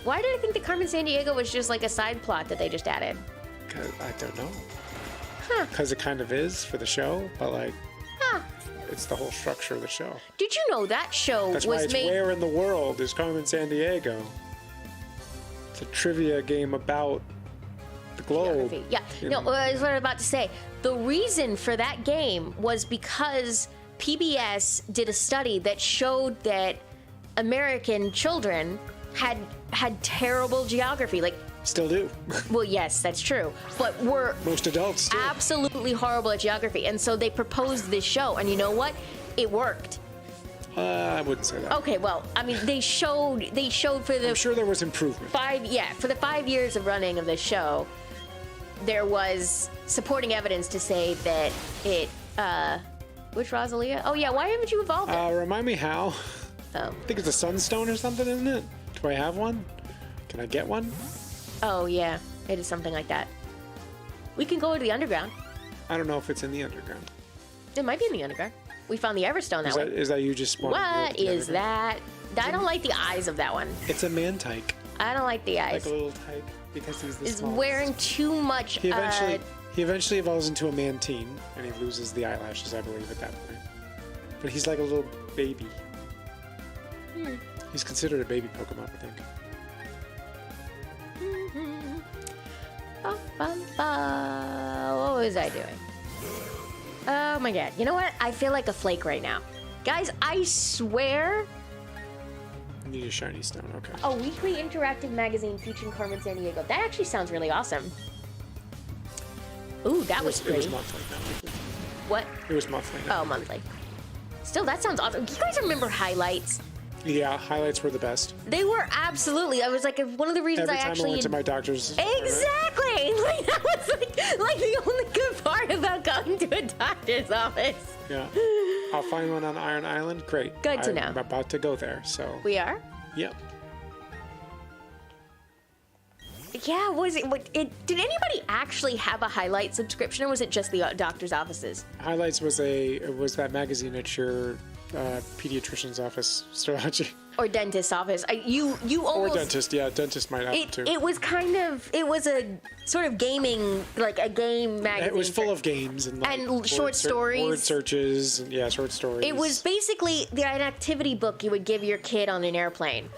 Why did I think that Carmen Sandiego was just like a side plot that they just added? I don't know. Huh. Because it kind of is for the show, but like, Huh. it's the whole structure of the show. Did you know that show That's why was it's made? Where in the World is Carmen Sandiego? It's a trivia game about the globe. Geography. Yeah. No, that's what I was about to say. The reason for that game was because PBS did a study that showed that American children had terrible geography. Like, Still do. well, yes, that's true, but were Most adults do. absolutely horrible at geography. And so they proposed this show, and you know what? It worked. I wouldn't say that. Okay, well, I mean, they showed for the I'm sure there was improvement. for the 5 years of running of the show, there was supporting evidence to say that it, which Rosalia? Oh yeah, why haven't you evolved it? Remind me how. Oh. I think it's a sunstone or something, isn't it? Do I have one? Can I get one? Oh yeah, it is something like that. We can go to the underground. I don't know if it's in the underground. It might be in the underground. We found the Everstone that way. Is that you just spawning? What is that? I don't like the eyes of that one. It's a man tyke. I don't like the Like eyes. a little tyke because he's the Is smallest. wearing too much. He eventually evolves into a mantine, and he loses the eyelashes, I believe, at that point. But he's like a little baby. He's considered a baby Pokemon, I think. What was I doing? Oh my god. You know what? I feel like a flake right now. Guys, I swear. You need a shiny stone, okay. A weekly interactive magazine featuring Carmen Sandiego. That actually sounds really awesome. Ooh, that was It was pretty. monthly, not weekly. What? It was monthly. not Oh, weekly. monthly. Still, that sounds awesome. Do you guys remember highlights? Yeah, highlights were the best. They were absolutely. I was like, one of the reasons Every I time actually. I went to my doctor's. Exactly! Like, that was like the only good part about going to a doctor's office. Yeah. I'll find one on Iron Island. Great. Good to know. I'm about to go there, so. We are? Yep. Yeah, was it? Did anybody actually have a highlight subscription, or was it just the doctor's offices? Highlights was that magazine at your pediatrician's office, Strategy. Or dentist's office? You Or almost. dentist, yeah. Dentist might have it too. It was it was a sort of gaming, like a game magazine. It was full of games and, like, And short stories. Word searches, and yeah, short stories. It was basically an activity book you would give your kid on an airplane.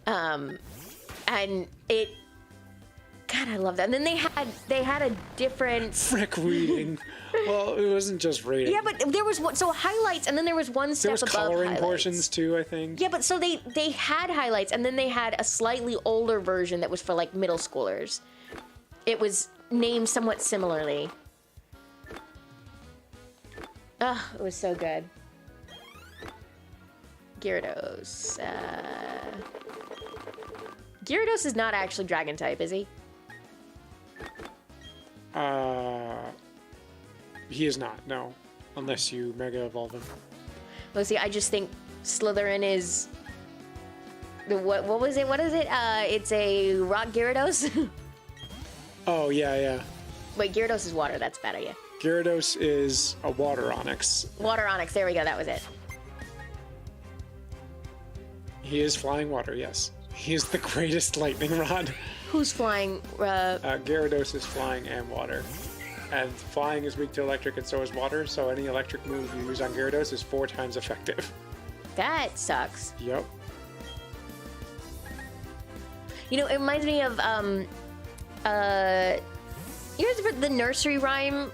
And it. God, I love that. And then they had a different. Frick reading. Well, it wasn't just reading. Yeah, but there was so highlights, and then there was one step there was above coloring highlights. portions too, I think. Yeah, but so they had highlights, and then they had a slightly older version that was for like middle schoolers. It was named somewhat similarly. Oh, it was so good. Gyarados. Gyarados is not actually dragon type, is he? He is not, no. Unless you Mega Evolve him. Well, see, I just think Slytherin is... What was it? What is it? It's a rock Gyarados? Oh, yeah. Wait, Gyarados is water. That's a bad idea. Gyarados is a Water Onyx. Water Onyx. There we go. That was it. He is flying water, yes. He is the greatest lightning rod. Who's flying? Gyarados is flying and water. And flying is weak to electric and so is water, so any electric move you use on Gyarados is 4 times effective. That sucks. Yep. You know, it reminds me of, you guys ever the nursery rhyme,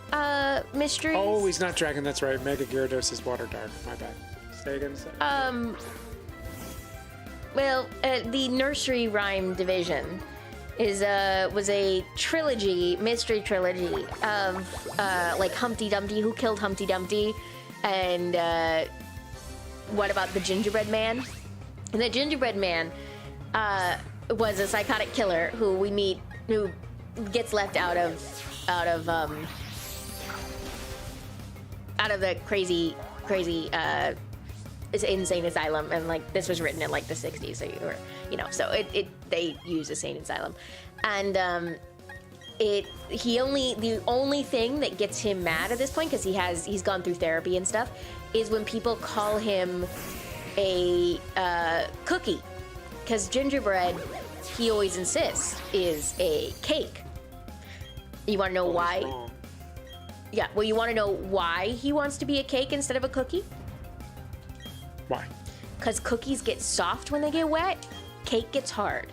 mysteries? Oh, he's not dragon, that's right. Mega Gyarados is water dark. My bad. Say again. Well, the nursery rhyme division was a trilogy, mystery trilogy of, like Humpty Dumpty, who killed Humpty Dumpty, and, what about the gingerbread man? And the gingerbread man, was a psychotic killer who we meet, who gets left out of the crazy insane asylum, and like this was written in like the 60s, so so they use a sane asylum, and the only thing that gets him mad at this point, because he's gone through therapy and stuff, is when people call him a cookie. Because gingerbread, he always insists, is a cake. You want to know why? Wrong. Yeah, well, you want to know why he wants to be a cake instead of a cookie? Why? Because cookies get soft when they get wet, cake gets hard.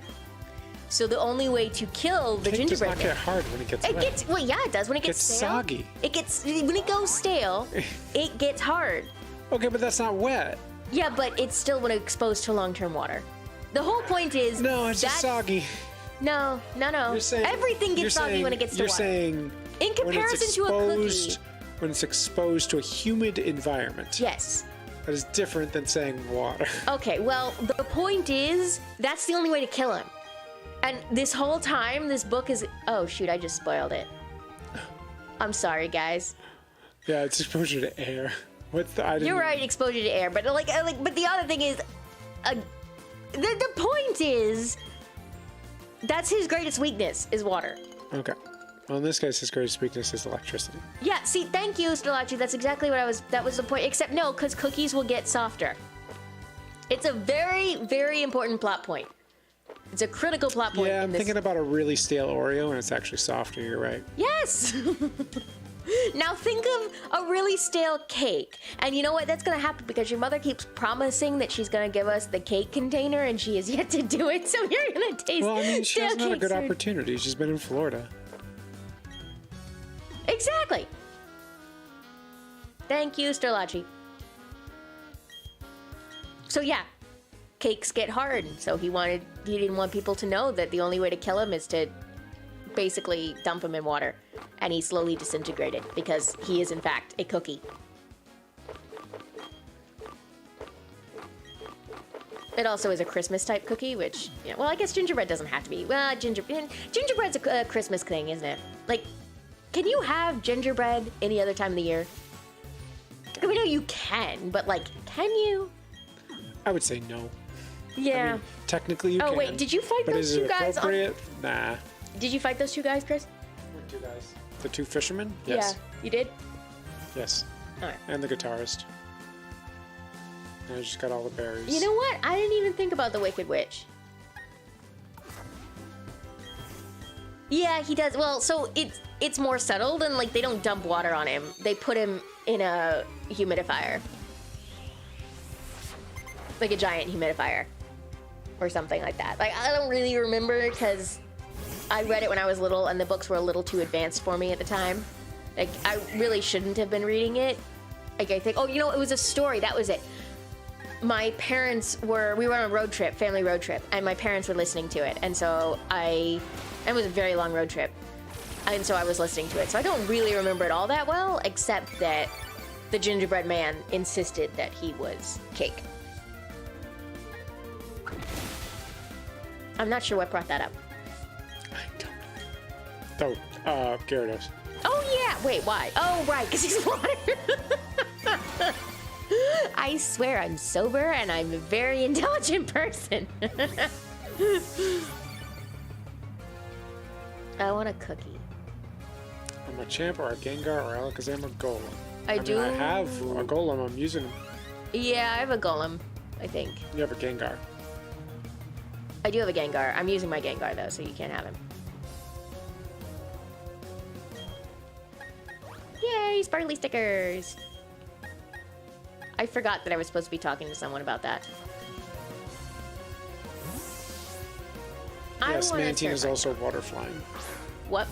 So the only way to kill the Cake does gingerbread not get hard when it gets wet. Well, yeah, it does. When it gets stale. Soggy. When it goes stale, it gets hard. Okay, but that's not wet. Yeah, but it's still when exposed to long-term water. The whole point is... No, it's just soggy. No. You're saying, Everything gets soggy when it gets to water. You're saying... In comparison to a cookie... When it's exposed to a humid environment. Yes. That is different than saying water. Okay, well, the point is, that's the only way to kill him. And this whole time, this book is... Oh, shoot, I just spoiled it. I'm sorry, guys. Yeah, it's exposure to air. You're right, exposure to air, but but the other thing is... The point is, that's his greatest weakness, is water. Okay. Well, in this case, his greatest weakness is electricity. Yeah, see, thank you, Stellachi. That's exactly that was the point. Except no, because cookies will get softer. It's a very, very important plot point. It's a critical plot point. Yeah, I'm thinking about a really stale Oreo, and it's actually softer, you're right. Yes! Now think of a really stale cake. And you know what? That's going to happen because your mother keeps promising that she's going to give us the cake container, and she has yet to do it, so you're going to taste Well, I mean, she stale hasn't had a cake good soon. opportunity. She's been in Florida. Exactly. Thank you, Stellachi. So yeah, cakes get hard, so he didn't want people to know that the only way to kill him is to basically dump him in water, and he slowly disintegrated because he is in fact a cookie. It also is a Christmas type cookie, which, well, I guess gingerbread doesn't have to be. Well, gingerbread's a Christmas thing, isn't it? Like, can you have gingerbread any other time of the year? I mean, no, you can, but like, can you? I would say no. Yeah. I mean, technically you can. Oh, wait, did you fight but those is two it guys on... appropriate? Nah. Did you fight those two guys, Chris? What two guys? The two fishermen? Yes. Yeah, you did? Yes. Alright. And the guitarist. And I just got all the berries. You know what? I didn't even think about the Wicked Witch. Yeah, he does. Well, so it's more subtle than, like, they don't dump water on him. They put him in a humidifier. Like a giant humidifier. Or something like that. Like, I don't really remember because I read it when I was little and the books were a little too advanced for me at the time. Like, I really shouldn't have been reading it. Like, I think, oh, it was a story. That was it. My parents we were on a road trip, family road trip, and my parents were listening to it. And so it was a very long road trip. And so I was listening to it. So I don't really remember it all that well, except that the gingerbread man insisted that he was cake. I'm not sure what brought that up. I don't know. Oh, Gyarados. Oh, yeah. Wait, why? Oh, right, because he's water. I swear I'm sober and I'm a very intelligent person. I want a cookie. I'm a Champ or a Gengar or Alakazam or Golem. I do. I have a Golem. I'm using him. Yeah, I have a Golem, I think. You have a Gengar. I do have a Gengar. I'm using my Gengar, though, so you can't have him. Yay, sparkly stickers! I forgot that I was supposed to be talking to someone about that. Yes, Mantine is also water flying. What?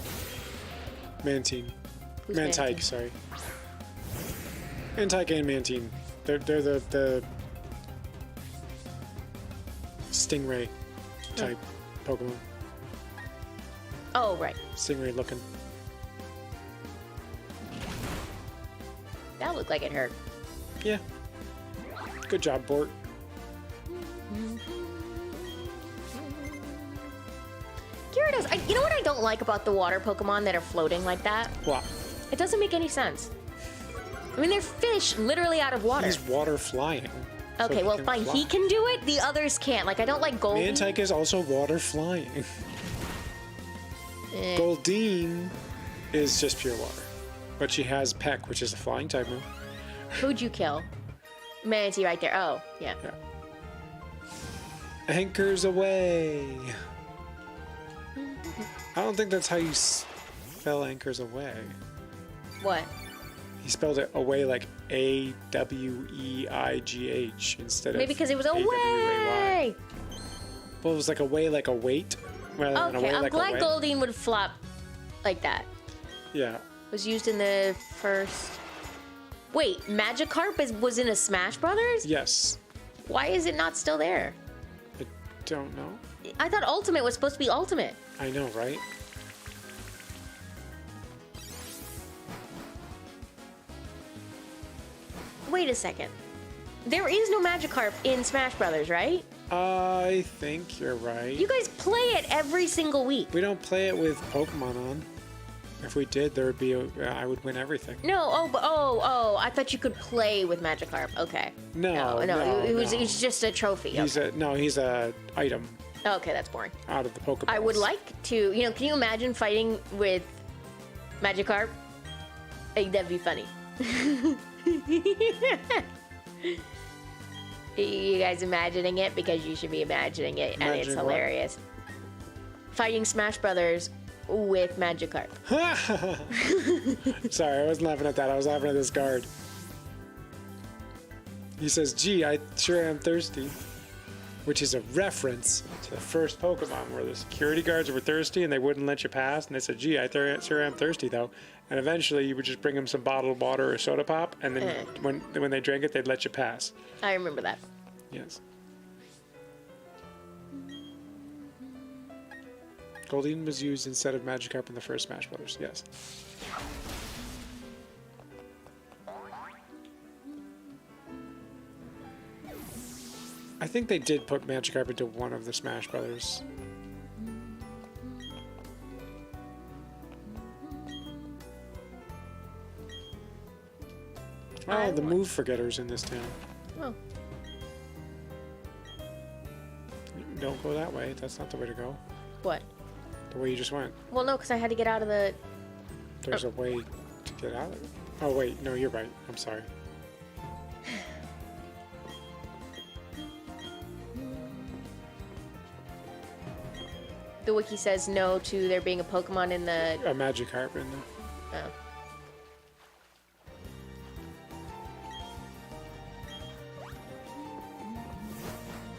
Mantine. Who's Mantike, Mantine? sorry. Mantike and Mantine. They're the Stingray type Pokemon. Oh, right. Stingray looking. That looked like it hurt. Yeah. Good job, Bort. Gyarados, you know what I don't like about the water Pokemon that are floating like that? What? It doesn't make any sense. I mean, they're fish literally out of water. He's water flying. so Okay, he well, can fine. fly. He can do it. The others can't. Like, I don't like Goldie. Mantike is also water flying. Eh. Goldeen is just pure water. But she has Peck, which is a flying type move. Who'd you kill? Manatee right there. Oh, yeah. Yeah. Anchors away. I don't think that's how you spell anchors away. What? He spelled it away like A-W-E-I-G-H instead of Maybe because it was A-W-A-Y. away. Well, it was like away like a weight rather than Okay, away I'm like glad away. Goldeen would flop like that. Yeah. Was used in the first. Wait, Magikarp was in a Smash Brothers? Yes. Why is it not still there? I don't know. I thought Ultimate was supposed to be Ultimate. I know, right? Wait a second. There is no Magikarp in Smash Brothers, right? I think you're right. You guys play it every single week. We don't play it with Pokemon on. If we did, there would be I would win everything. No, I thought you could play with Magikarp. Okay. No, it was no. it's just a trophy. He's he's a item Okay, that's boring. out of the Pokemon. I would like to, can you imagine fighting with Magikarp? That'd be funny. You guys imagining it? Because you should be imagining it, and it's Imagining what? hilarious. Fighting Smash Brothers with Magikarp. Sorry, I wasn't laughing at that. I was laughing at this guard. He says, "Gee, I sure am thirsty," which is a reference to the first Pokemon where the security guards were thirsty and they wouldn't let you pass, and they said, "Gee, I sure am thirsty though." And eventually, you would just bring them some bottled water or soda pop, and then when they drank it, they'd let you pass. I remember that. Yes. Goldeen was used instead of Magikarp in the first Smash Brothers. Yes. I think they did put Magikarp into one of the Smash Brothers. Oh, the move forgetters in this town. Oh. Don't go that way. That's not the way to go. What? The way you just went. Well, no, because I had to get out of the... There's a way to get out of it. Oh, wait. No, you're right. I'm sorry. The wiki says no to there being a Pokemon in the... A Magikarp in there. Oh.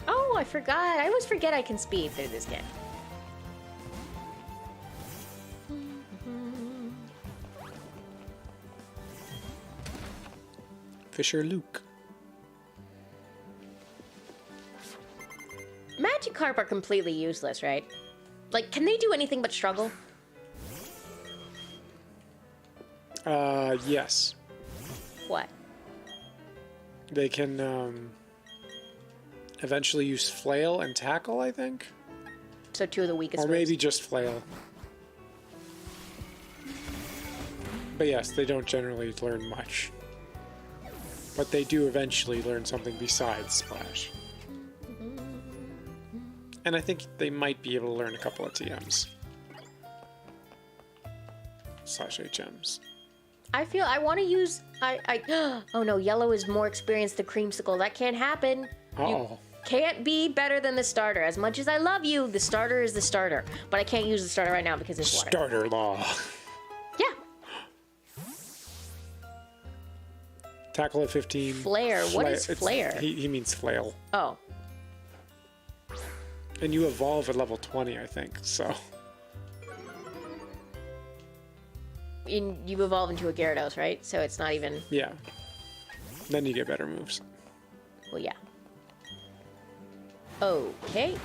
Oh, I forgot. I always forget I can speed through this game. Fisher Luke. Magikarp are completely useless, right? Like, can they do anything but struggle? Yes. What? They can, eventually use Flail and Tackle, I think? So 2 of the weakest Or moves. maybe just flail. But yes, they don't generally learn much. But they do eventually learn something besides splash. And I think they might be able to learn a couple of TMs. Slash HMs. I feel I want to use... Oh no, yellow is more experienced than Creamsicle. That can't happen. Uh-oh. Can't be better than the starter. As much as I love you, the starter is the starter. But I can't use the starter right now because it's water. Starter law. Yeah. Tackle at 15. Flare. What is flare? He means flail. Oh. And you evolve at level 20, I think, so... You evolve into a Gyarados, right? So it's not even... Yeah. Then you get better moves. Well, yeah. Okay.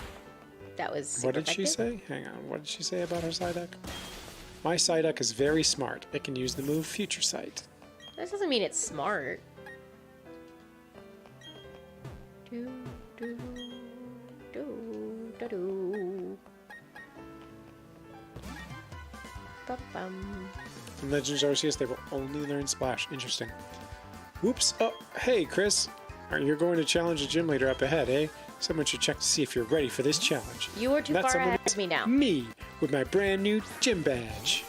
That was super What did she effective. say? Hang on. What did she say about her Psyduck? My Psyduck is very smart. It can use the move Future Sight. That doesn't mean it's smart. Do, do, do, do, do. Ba-bum. In Legends Arceus, they will only learn Splash. Interesting. Whoops. Oh, hey, Chris. You're going to challenge a gym leader up ahead, eh? Someone should check to see if you're ready for this challenge. You are too That far someone ahead is of me now. Me, with my brand new gym badge.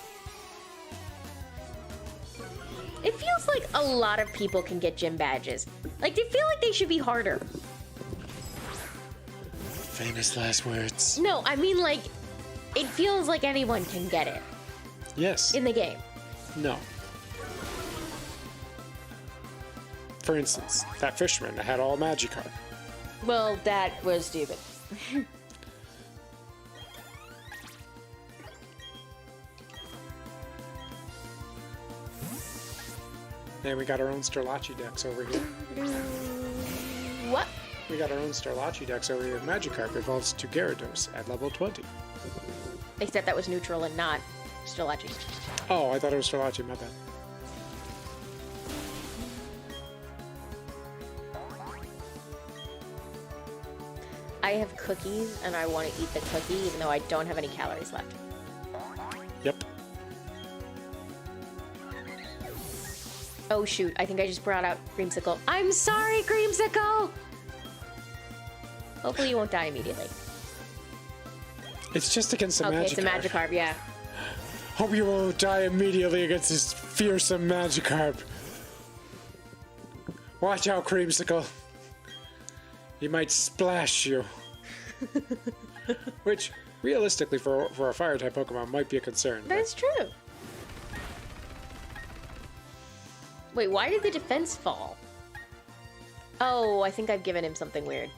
It feels like a lot of people can get gym badges. Like, they feel like they should be harder. Famous last words. No, I mean, like, it feels like anyone can get it Yes. in the game. No. For instance, that fisherman that had all Magikarp. Well, that was stupid. And we got our own Starlachi decks over here. What? We got our own Starlachi decks over here. Magikarp evolves to Gyarados at level 20. Except that was neutral and not Stellachi. Oh, I thought it was Starlachi, my bad. I have cookies and I want to eat the cookie even though I don't have any calories left. Yep. Oh shoot, I think I just brought out Creamsicle. I'm sorry, Creamsicle! Hopefully you won't die immediately. It's just against the Okay, Magikarp. it's a Magikarp, yeah. Hope you won't die immediately against this fearsome Magikarp. Watch out, Creamsicle. He might splash you. Which, realistically, for a Fire-type Pokemon, might be a concern. That is true. Wait, why did the defense fall? Oh, I think I've given him something weird.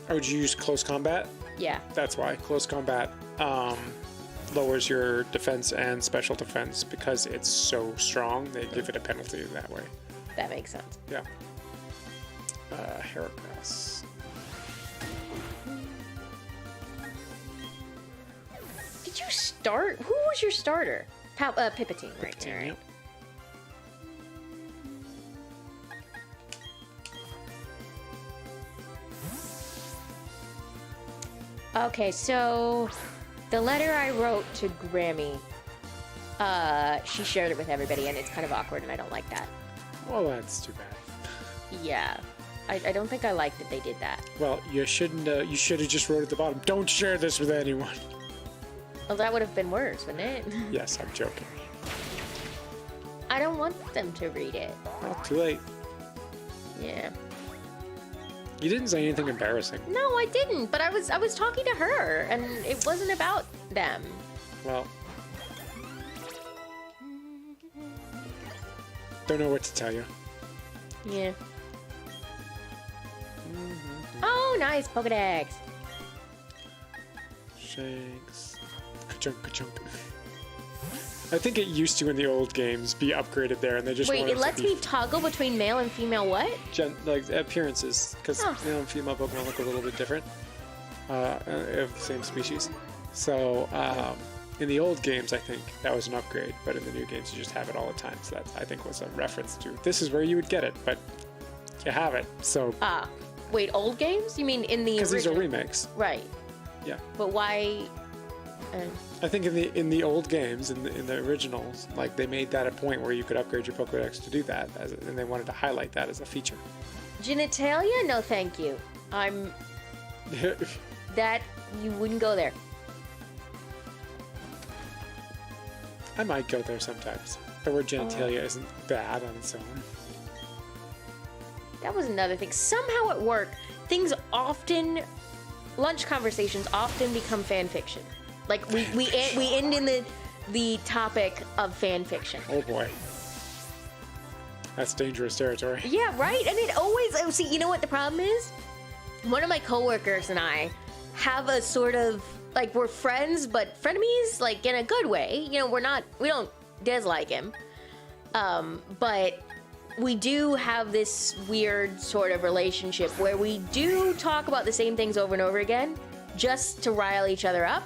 Oh, did you use Close Combat? Yeah. That's why. Close Combat lowers your defense and special defense because it's so strong. They give it a penalty that way. That makes sense. Yeah. Heracross. Did you start? Who was your starter? Pipitine, right? Pipitine, All right. yep. Okay, so the letter I wrote to Grammy, she shared it with everybody, and it's kind of awkward, and I don't like that. Well, that's too bad. Yeah, I don't think I like that they did that. Well, you shouldn't. You should have just wrote at the bottom. Don't share this with anyone. Well, that would have been worse, wouldn't it? Yes, I'm joking. I don't want them to read it. Well, too late. Yeah. You didn't say anything embarrassing. No, I didn't. But I was talking to her, and it wasn't about them. Well, don't know what to tell you. Yeah. Oh, nice Pokedex. Shanks. Ka-chunk, ka-chunk. I think it used to in the old games be upgraded there, and they just Wait, wanted it lets to be me toggle between male and female what? like appearances, because Oh. male and female Pokemon look a little bit different of the same species. So In the old games, I think that was an upgrade, but in the new games, you just have it all the time. So that, I think, was a reference to this is where you would get it, but you have it. So Wait, old games? You mean in the because these are original? remakes. Right. Yeah. But why? I think in the old games, in the originals, like they made that a point where you could upgrade your Pokédex to do that, and they wanted to highlight that as a feature. Genitalia? No, thank you. That you wouldn't go there. I might go there sometimes. The word genitalia isn't bad on its own. That was another thing. Somehow at work, lunch conversations often become fan fiction. Like we end in the topic of fan fiction. Oh boy. That's dangerous territory. Yeah, right? And it always, see, you know what the problem is? One of my coworkers and I have a sort of, like, we're friends, but frenemies, like, in a good way. You know, we don't dislike him. But we do have this weird sort of relationship where we do talk about the same things over and over again just to rile each other up.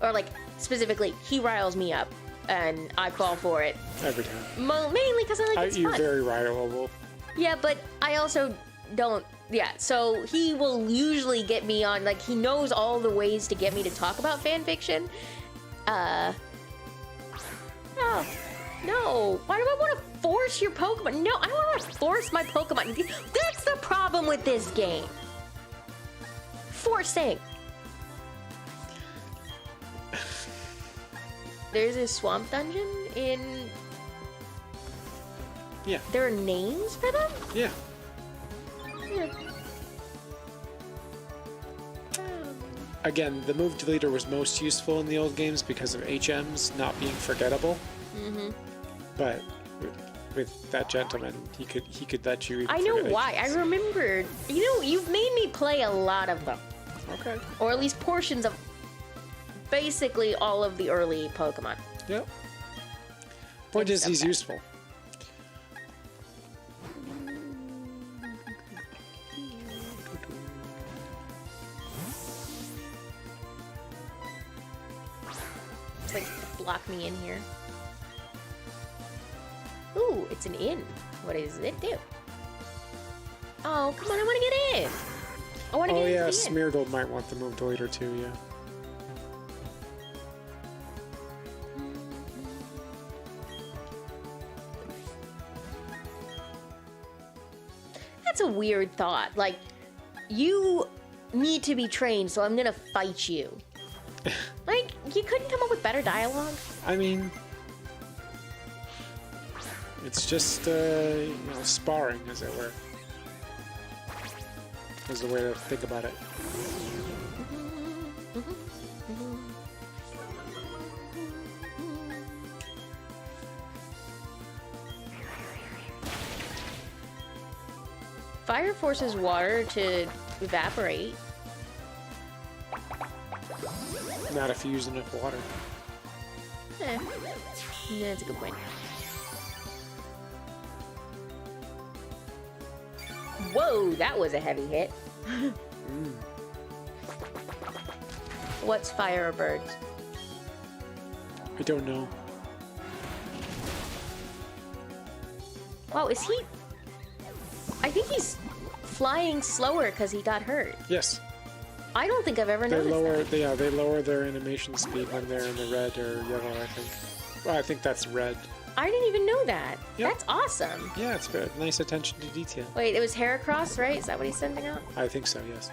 Or, like, specifically, he riles me up, and I fall for it. Every time. Mainly because I like it's You're fun. very rileable. Yeah, but I also don't... Yeah, so he will usually get me on... Like, he knows all the ways to get me to talk about fan fiction. No. Why do I want to force your Pokemon? No, I don't want to force my Pokemon. That's the problem with this game. Forcing. There's a swamp dungeon in... Yeah. There are names for them? Yeah. Yeah. Again, the move deleter was most useful in the old games because of HMs not being forgettable. Mm-hmm. But with that gentleman, he could let you. I know forget why. HMs. I remembered. You know, you've made me play a lot of them, Okay. or at least portions of basically all of the early Pokemon. Yep. Point is, he's useful. It's like block me in here. Ooh, it's an inn. What does it do? Oh, come on! I want to get in. I want to get Oh into yeah, the inn. Smeargle might want the move deleter too. Yeah. That's a weird thought. Like, you need to be trained, so I'm gonna fight you. Like, you couldn't come up with better dialogue? I mean, it's just sparring, as it were. Is the way to think about it. Fire forces water to evaporate. Not if you use enough water. Yeah, that's a good point. Whoa, that was a heavy hit. What's fire or birds? I don't know. Wow, is he... I think he's flying slower because he got hurt. Yes. I don't think I've ever noticed that. They lower their animation speed when they're in the red or yellow, I think. Well, I think that's red. I didn't even know that. Yep. That's awesome. Yeah, it's good. Nice attention to detail. Wait, it was Heracross, right? Is that what he's sending out? I think so, yes.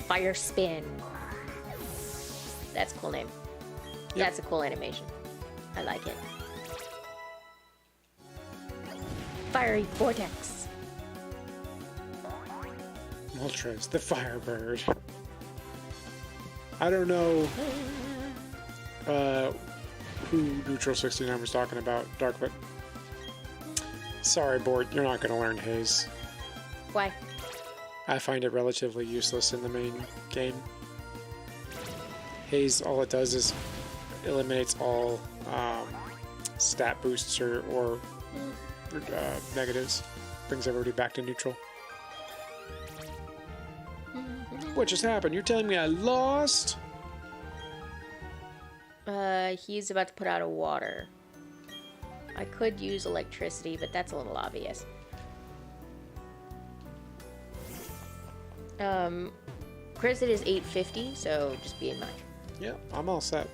Fire Spin. That's a cool name. Yep. That's a cool animation. I like it. Fiery Vortex. Moltres, the Firebird. I don't know who Neutral 69 was talking about, Dark, but sorry, Bort, you're not going to learn Haze. Why? I find it relatively useless in the main game. Haze, all it does is eliminates all stat boosts or negatives. Brings everybody back to neutral. What just happened? You're telling me I lost? He's about to put out a water. I could use electricity, but that's a little obvious. Credit is 850, so just be in mind. Yeah, I'm all set.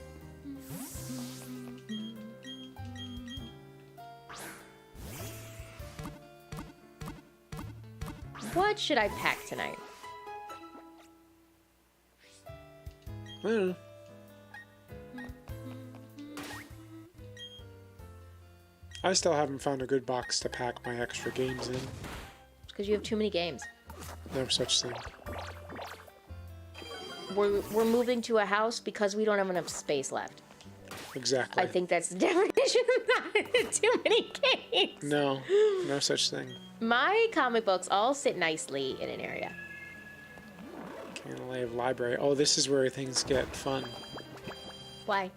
What should I pack tonight? I don't know. I still haven't found a good box to pack my extra games in. It's because you have too many games. No such thing. We're moving to a house because we don't have enough space left. Exactly. I think that's the definition of too many games. No, no such thing. My comic books all sit nicely in an area. Candlelight Library. Oh, this is where things get fun. Why?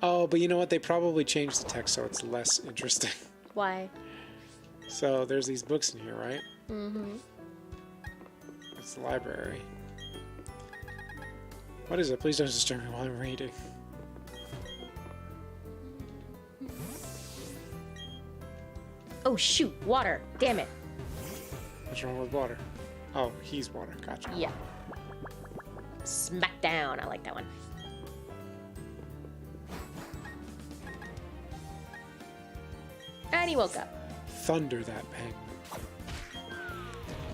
Oh, but you know what? They probably changed the text so it's less interesting. Why? So there's these books in here, right? Mm-hmm. It's the library. What is it? Please don't disturb me while I'm reading. Oh, shoot. Water. Damn it. What's wrong with water? Oh, he's water. Gotcha. Yeah. Smack down. I like that one. And he woke up. Thunder that penguin.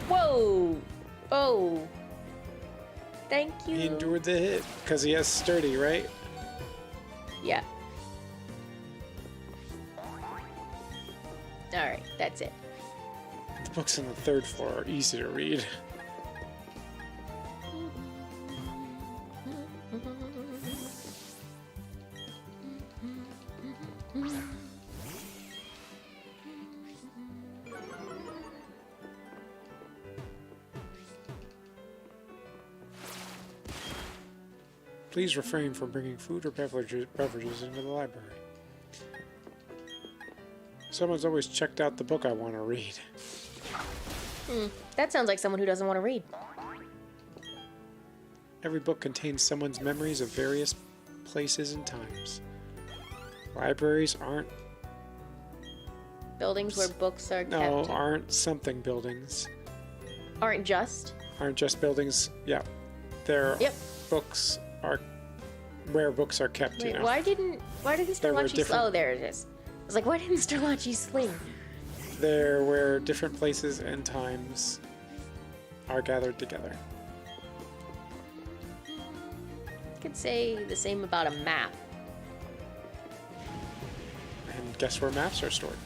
Whoa. Oh. Thank you. He endured the hit because he has sturdy, right? Yeah. Alright, that's it. The books on the third floor are easy to read. Please refrain from bringing food or beverages into the library. Someone's always checked out the book I want to read. That sounds like someone who doesn't want to read. Every book contains someone's memories of various places and times. Libraries aren't... Buildings where books are kept. No, aren't something buildings. Aren't just. Aren't just buildings. Yeah. They're Yep. books are where books are kept, Wait, you know. why didn't There were Mr. Lachie different- Oh, there it is. I was like, why didn't Mr. Lachie swing? They're where different places and times are gathered together. You could say the same about a map. And guess where maps are stored?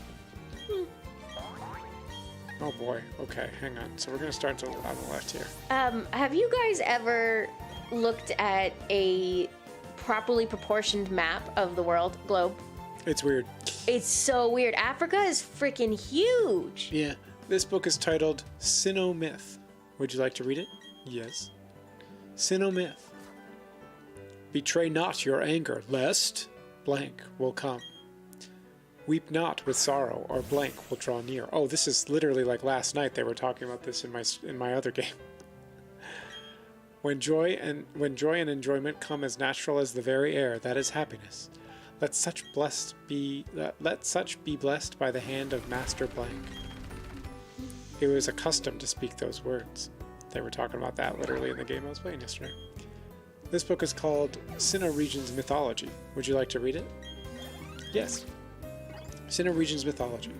Oh boy. Okay, hang on. So we're gonna start on the left here. Have you guys ever looked at a properly proportioned map of the world globe? It's weird. It's so weird. Africa is freaking huge. Yeah. This book is titled Sinnoh Myth. Would you like to read it? Yes. Sinnoh Myth. Betray not your anger, lest blank will come. Weep not with sorrow, or blank will draw near. Oh, this is literally like last night. They were talking about this in my other game. When joy and enjoyment come as natural as the very air, that is happiness. Let such be blessed by the hand of Master Blank. He was accustomed to speak those words. They were talking about that literally in the game I was playing yesterday. This book is called Sinnoh Region's Mythology. Would you like to read it? Yes. Sinnoh Region's Mythology.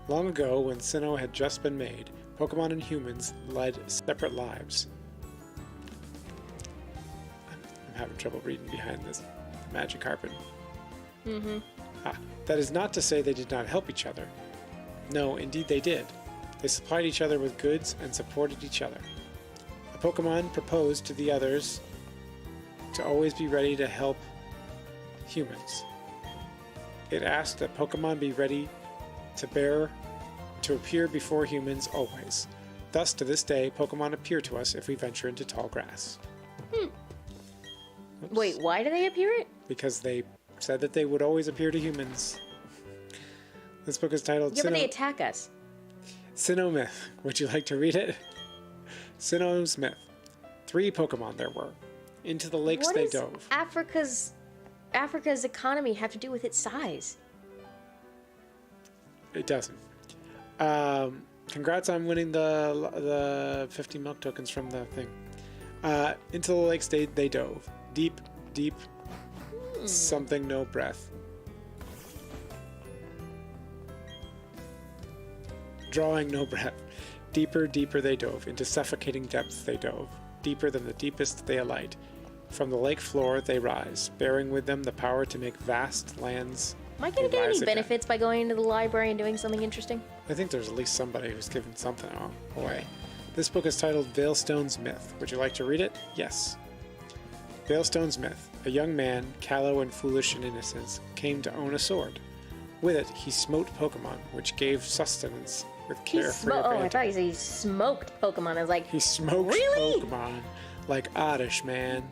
Long ago, when Sinnoh had just been made, Pokemon and humans led separate lives. I'm having trouble reading behind this magic carpet. Mm-hmm. That is not to say they did not help each other. No, indeed they did. They supplied each other with goods and supported each other. A Pokemon proposed to the others to always be ready to help humans. It asked that Pokemon be ready to appear before humans always. Thus, to this day, Pokemon appear to us if we venture into tall grass. Wait, why do they appear it? Because they said that they would always appear to humans. This book is titled Yeah, but they attack us. Sinnoh Myth. Would you like to read it? Sinnoh's Myth. 3 Pokemon there were. Into the lakes they dove. Africa's economy have to do with its size? It doesn't. Congrats on winning the 50 milk tokens from the thing. Into the lakes they dove. Deep, deep, something no breath. Drawing no breath. Deeper, deeper they dove. Into suffocating depths they dove. Deeper than the deepest they alight. From the lake floor they rise, bearing with them the power to make vast lands. Am I going to get any benefits by going into the library and doing something interesting? I think there's at least somebody who's given something away. This book is titled Veilstone's Myth. Would you like to read it? Yes. Veilstone's Myth. A young man, callow and foolish in innocence, came to own a sword. With it, he smote Pokemon, which gave sustenance with carefree abandon. Oh, I thought he smoked Pokemon. I was like, he smoked Pokemon like Oddish, man.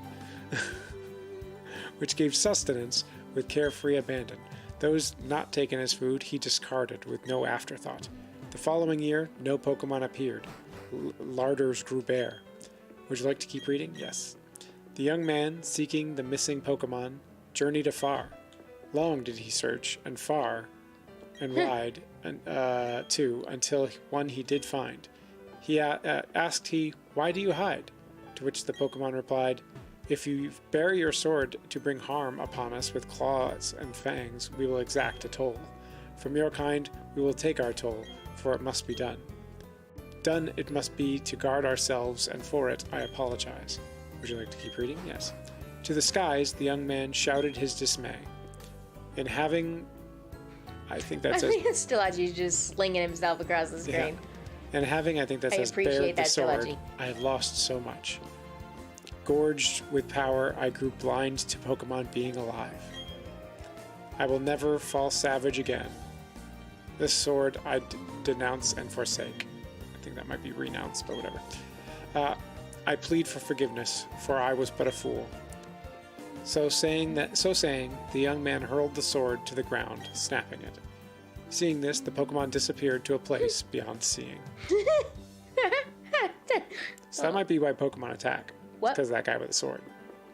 Which gave sustenance with carefree abandon. Those not taken as food he discarded with no afterthought. The following year, no Pokemon appeared. Larders grew bare. Would you like to keep reading? Yes. The young man, seeking the missing Pokemon, journeyed afar. Long did he search, and far, and wide, and too, until one he did find. He asked he, "Why do you hide?" To which the Pokemon replied, "If you bury your sword to bring harm upon us with claws and fangs, we will exact a toll. From your kind, we will take our toll, for it must be done. Done it must be to guard ourselves, and for it I apologize." Would you like to keep reading? Yes. To the skies, the young man shouted his dismay. In having... I think that says... I think it's Stillagi's just slinging himself across the screen. Yeah. And having, I think that says, bared the sword, I have lost so much. Gorged with power, I grew blind to Pokemon being alive. I will never fall savage again. This sword I denounce and forsake. I think that might be renounce, but whatever. I plead for forgiveness, for I was but a fool. So saying, the young man hurled the sword to the ground, snapping it. Seeing this, the Pokemon disappeared to a place beyond seeing. So that might be why Pokemon attack. What? Because that guy with a sword.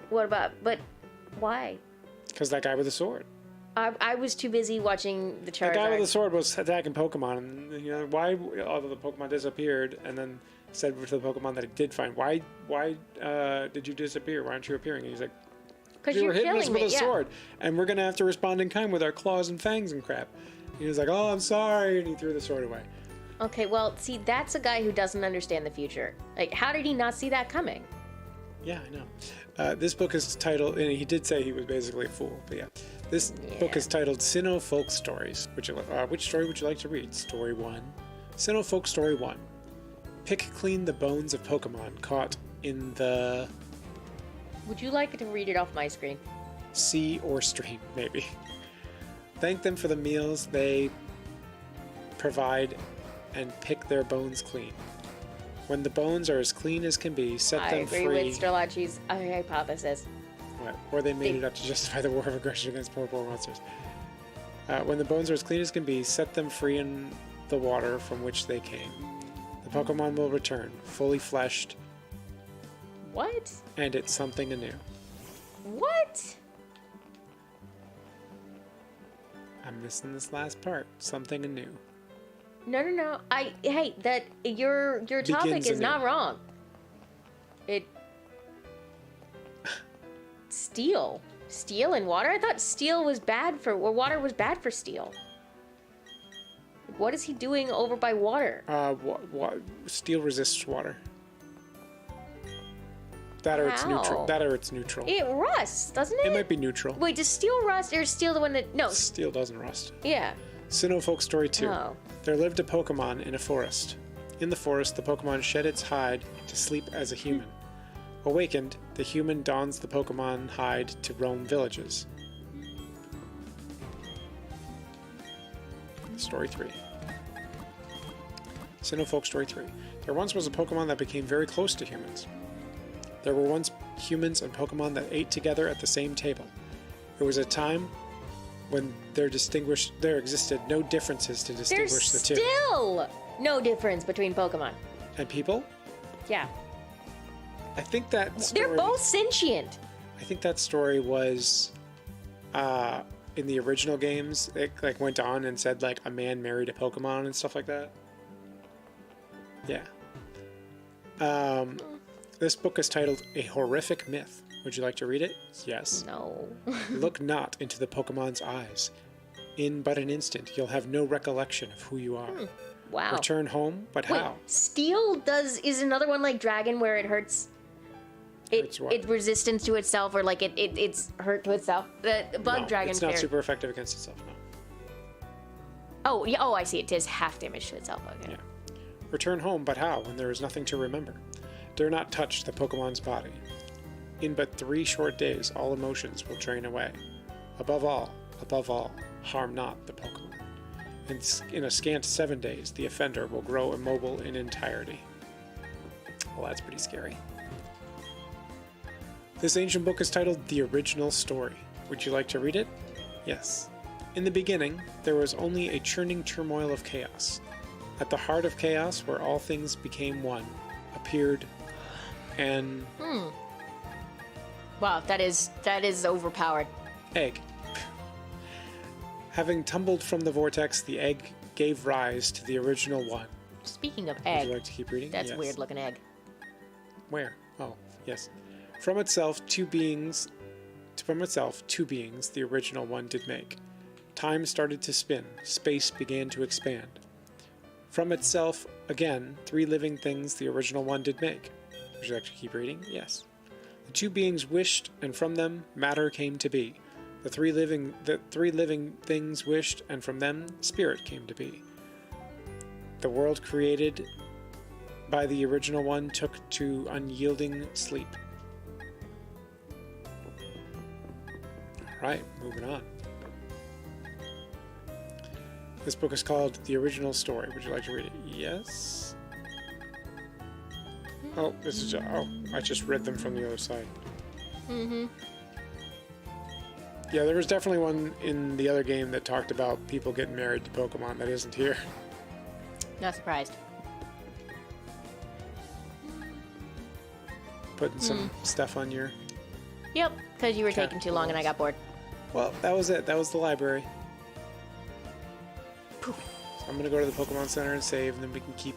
What about? But why? Because that guy with a sword. I was too busy watching the Charizard. The guy with the sword was attacking Pokemon, and you know why? Although the Pokemon disappeared, and then said to the Pokemon that he did find, "Why did you disappear? Why aren't you appearing?" And he's like, "Because you you're were hitting killing us with me, a sword, and we're gonna have to respond in kind with our claws and fangs and crap." And he was like, "Oh, I'm sorry," and he threw the sword away. Okay, well, see, that's a guy who doesn't understand the future. Like, how did he not see that coming? Yeah, I know. This book is titled, and he did say he was basically a fool, but yeah. This book is titled Sinnoh Folk Stories. Which story would you like to read? Story 1. Sinnoh Folk Story 1. Pick clean the bones of Pokemon caught in the... Would you like to read it off my screen? Sea or stream, maybe. Thank them for the meals they provide and pick their bones clean. When the bones are as clean as can be, set them free. I agree with Stillagi's hypothesis. What? Or they made it up to justify the war of aggression against poor monsters. When the bones are as clean as can be, set them free in the water from which they came. The Pokemon will return, fully fleshed. What? And it's something anew. What? I'm missing this last part. Something anew. No. Hey, that your topic is not wrong. Steel and water. I thought steel was bad for, or water was bad for steel. What is he doing over by water? Steel resists water. That or it's neutral. That or it's neutral. It rusts, doesn't it? It might be neutral. Wait, does steel rust, or is steel the one that... No. Steel doesn't rust. Yeah. Sinnoh Folk Story 2. Oh. There lived a Pokemon in a forest. In the forest, the Pokemon shed its hide to sleep as a human. Awakened, the human dons the Pokemon hide to roam villages. Story 3. Sinnoh Folk Story 3. There once was a Pokemon that became very close to humans. There were once humans and Pokemon that ate together at the same table. It was a time when there existed no differences to distinguish the two. There's still no difference between Pokemon. And people? Yeah. I think that story... They're both sentient. I think that story was... in the original games, it like went on and said like a man married a Pokemon and stuff like that. Yeah. This book is titled A Horrific Myth. Would you like to read it? Yes. No. Look not into the Pokemon's eyes. In but an instant, you'll have no recollection of who you are. Wow. Return home, but Wait, how? Steel is another one like Dragon where it hurts. Hurts what? It's resistance to itself, or like it's hurt to itself. The bug dragon. It's not super effective against itself. No. Oh yeah. Oh, I see. It does half damage to itself. Okay. Yeah. Return home, but how? When there is nothing to remember. Dare not touch the Pokemon's body. In but 3 short days, all emotions will drain away. Above all, harm not the Pokemon. In a scant 7 days, the offender will grow immobile in entirety. Well, that's pretty scary. This ancient book is titled The Original Story. Would you like to read it? Yes. In the beginning, there was only a churning turmoil of chaos. At the heart of chaos, where all things became one, appeared an... Wow, that is overpowered. egg. Having tumbled from the vortex, the egg gave rise to the original one. Speaking of Would egg, you like to keep reading? that's Yes. a weird looking egg. Where? Oh, yes. From itself, two beings, the original one did make. Time started to spin. Space began to expand. From itself, again, 3 living things the original one did make. Would you like to keep reading? Yes. The 2 beings wished, and from them, matter came to be. The three living things wished, and from them, spirit came to be. The world created by the original one took to unyielding sleep. Alright, moving on. This book is called The Original Story. Would you like to read it? Yes? Oh, I just read them from the other side. Yeah, there was definitely one in the other game that talked about people getting married to Pokemon that isn't here. Not surprised. Putting some stuff on your... Yep, because you were taking too long and I got bored. Well, that was it. That was the library. So I'm going to go to the Pokemon Center and save, and then we can keep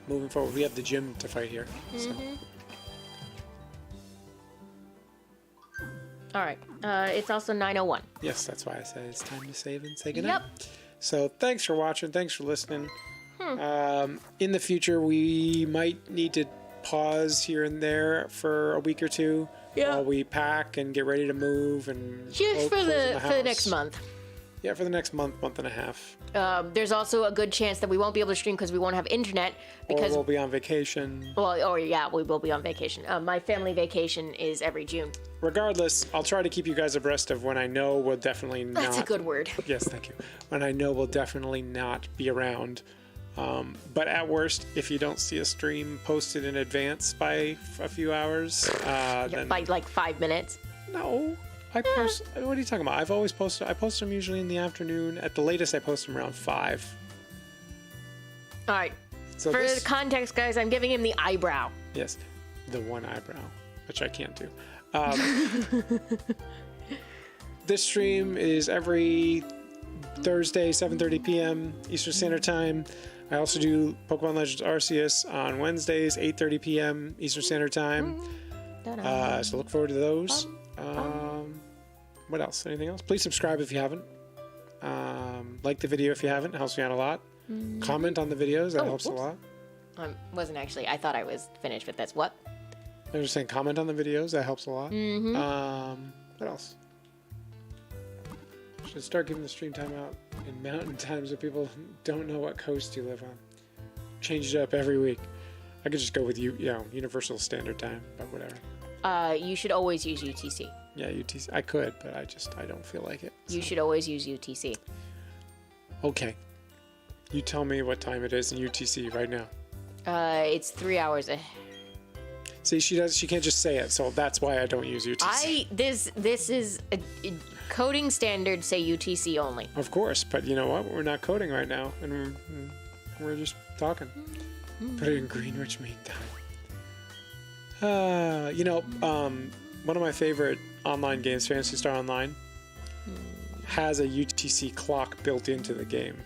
moving forward. We have the gym to fight here. So. All right. It's also 9:01. Yes, that's why I said it's time to save and say goodnight. Yep. So thanks for watching. Thanks for listening. In the future, we might need to pause here and there for a week or two while we pack and get ready to move and just for the next month. Yeah, for the next month and a half. There's also a good chance that we won't be able to stream because we won't have internet. Because or we'll be on vacation. Well, or yeah, we will be on vacation. My family vacation is every June. Regardless, I'll try to keep you guys abreast of when I know we'll definitely not... That's a good word. Yes, thank you. When I know we'll definitely not be around. But at worst, if you don't see a stream posted in advance by a few hours, then... By like 5 minutes? No. What are you talking about? I've always posted... I post them usually in the afternoon. At the latest, I post them around 5. All right. So for the context, guys, I'm giving him the eyebrow. Yes. The one eyebrow, which I can't do. This stream is every Thursday, 7:30 p.m. Eastern Standard Time. I also do Pokemon Legends Arceus on Wednesdays, 8:30 p.m. Eastern Standard Time. So look forward to those. What else? Anything else? Please subscribe if you haven't. Like the video if you haven't. It helps me out a lot. Comment on the videos. That helps a lot. Wasn't actually. I thought I was finished with this. What? I was just saying comment on the videos. That helps a lot. What else? Should start giving the stream time out in mountain time so people don't know what coast you live on. Change it up every week. I could just go with Universal Standard Time, but whatever. You should always use UTC. Yeah, UTC. I could, but I don't feel like it. You should always use UTC. Okay. You tell me what time it is in UTC right now. It's 3 hours ahead. See, she can't just say it, so that's why I don't use UTC. This is a coding standard say UTC only. Of course, but you know what? We're not coding right now, and we're just talking. Put it in Greenwich Mean Time. One of my favorite online games, Phantasy Star Online, has a UTC clock built into the game.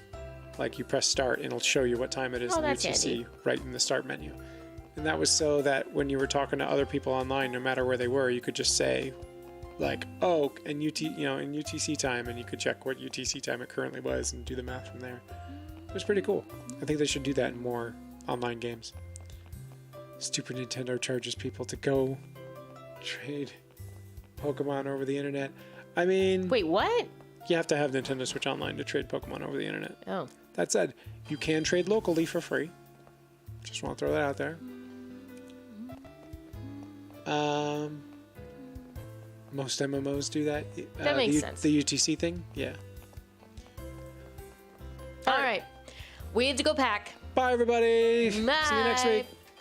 Like, you press start and it'll show you what time it is in UTC handy. right in the start menu. And that was so that when you were talking to other people online, no matter where they were, you could just say, like, oh, in UTC time, and you could check what UTC time it currently was and do the math from there. It was pretty cool. I think they should do that in more online games. Stupid Nintendo charges people to go trade Pokemon over the internet. I mean... Wait, what? You have to have Nintendo Switch Online to trade Pokemon over the internet. Oh. That said, you can trade locally for free. Just want to throw that out there. Most MMOs do that. That makes sense. The UTC thing? Yeah. All right. We have to go pack. Bye, everybody. Bye. See you next week.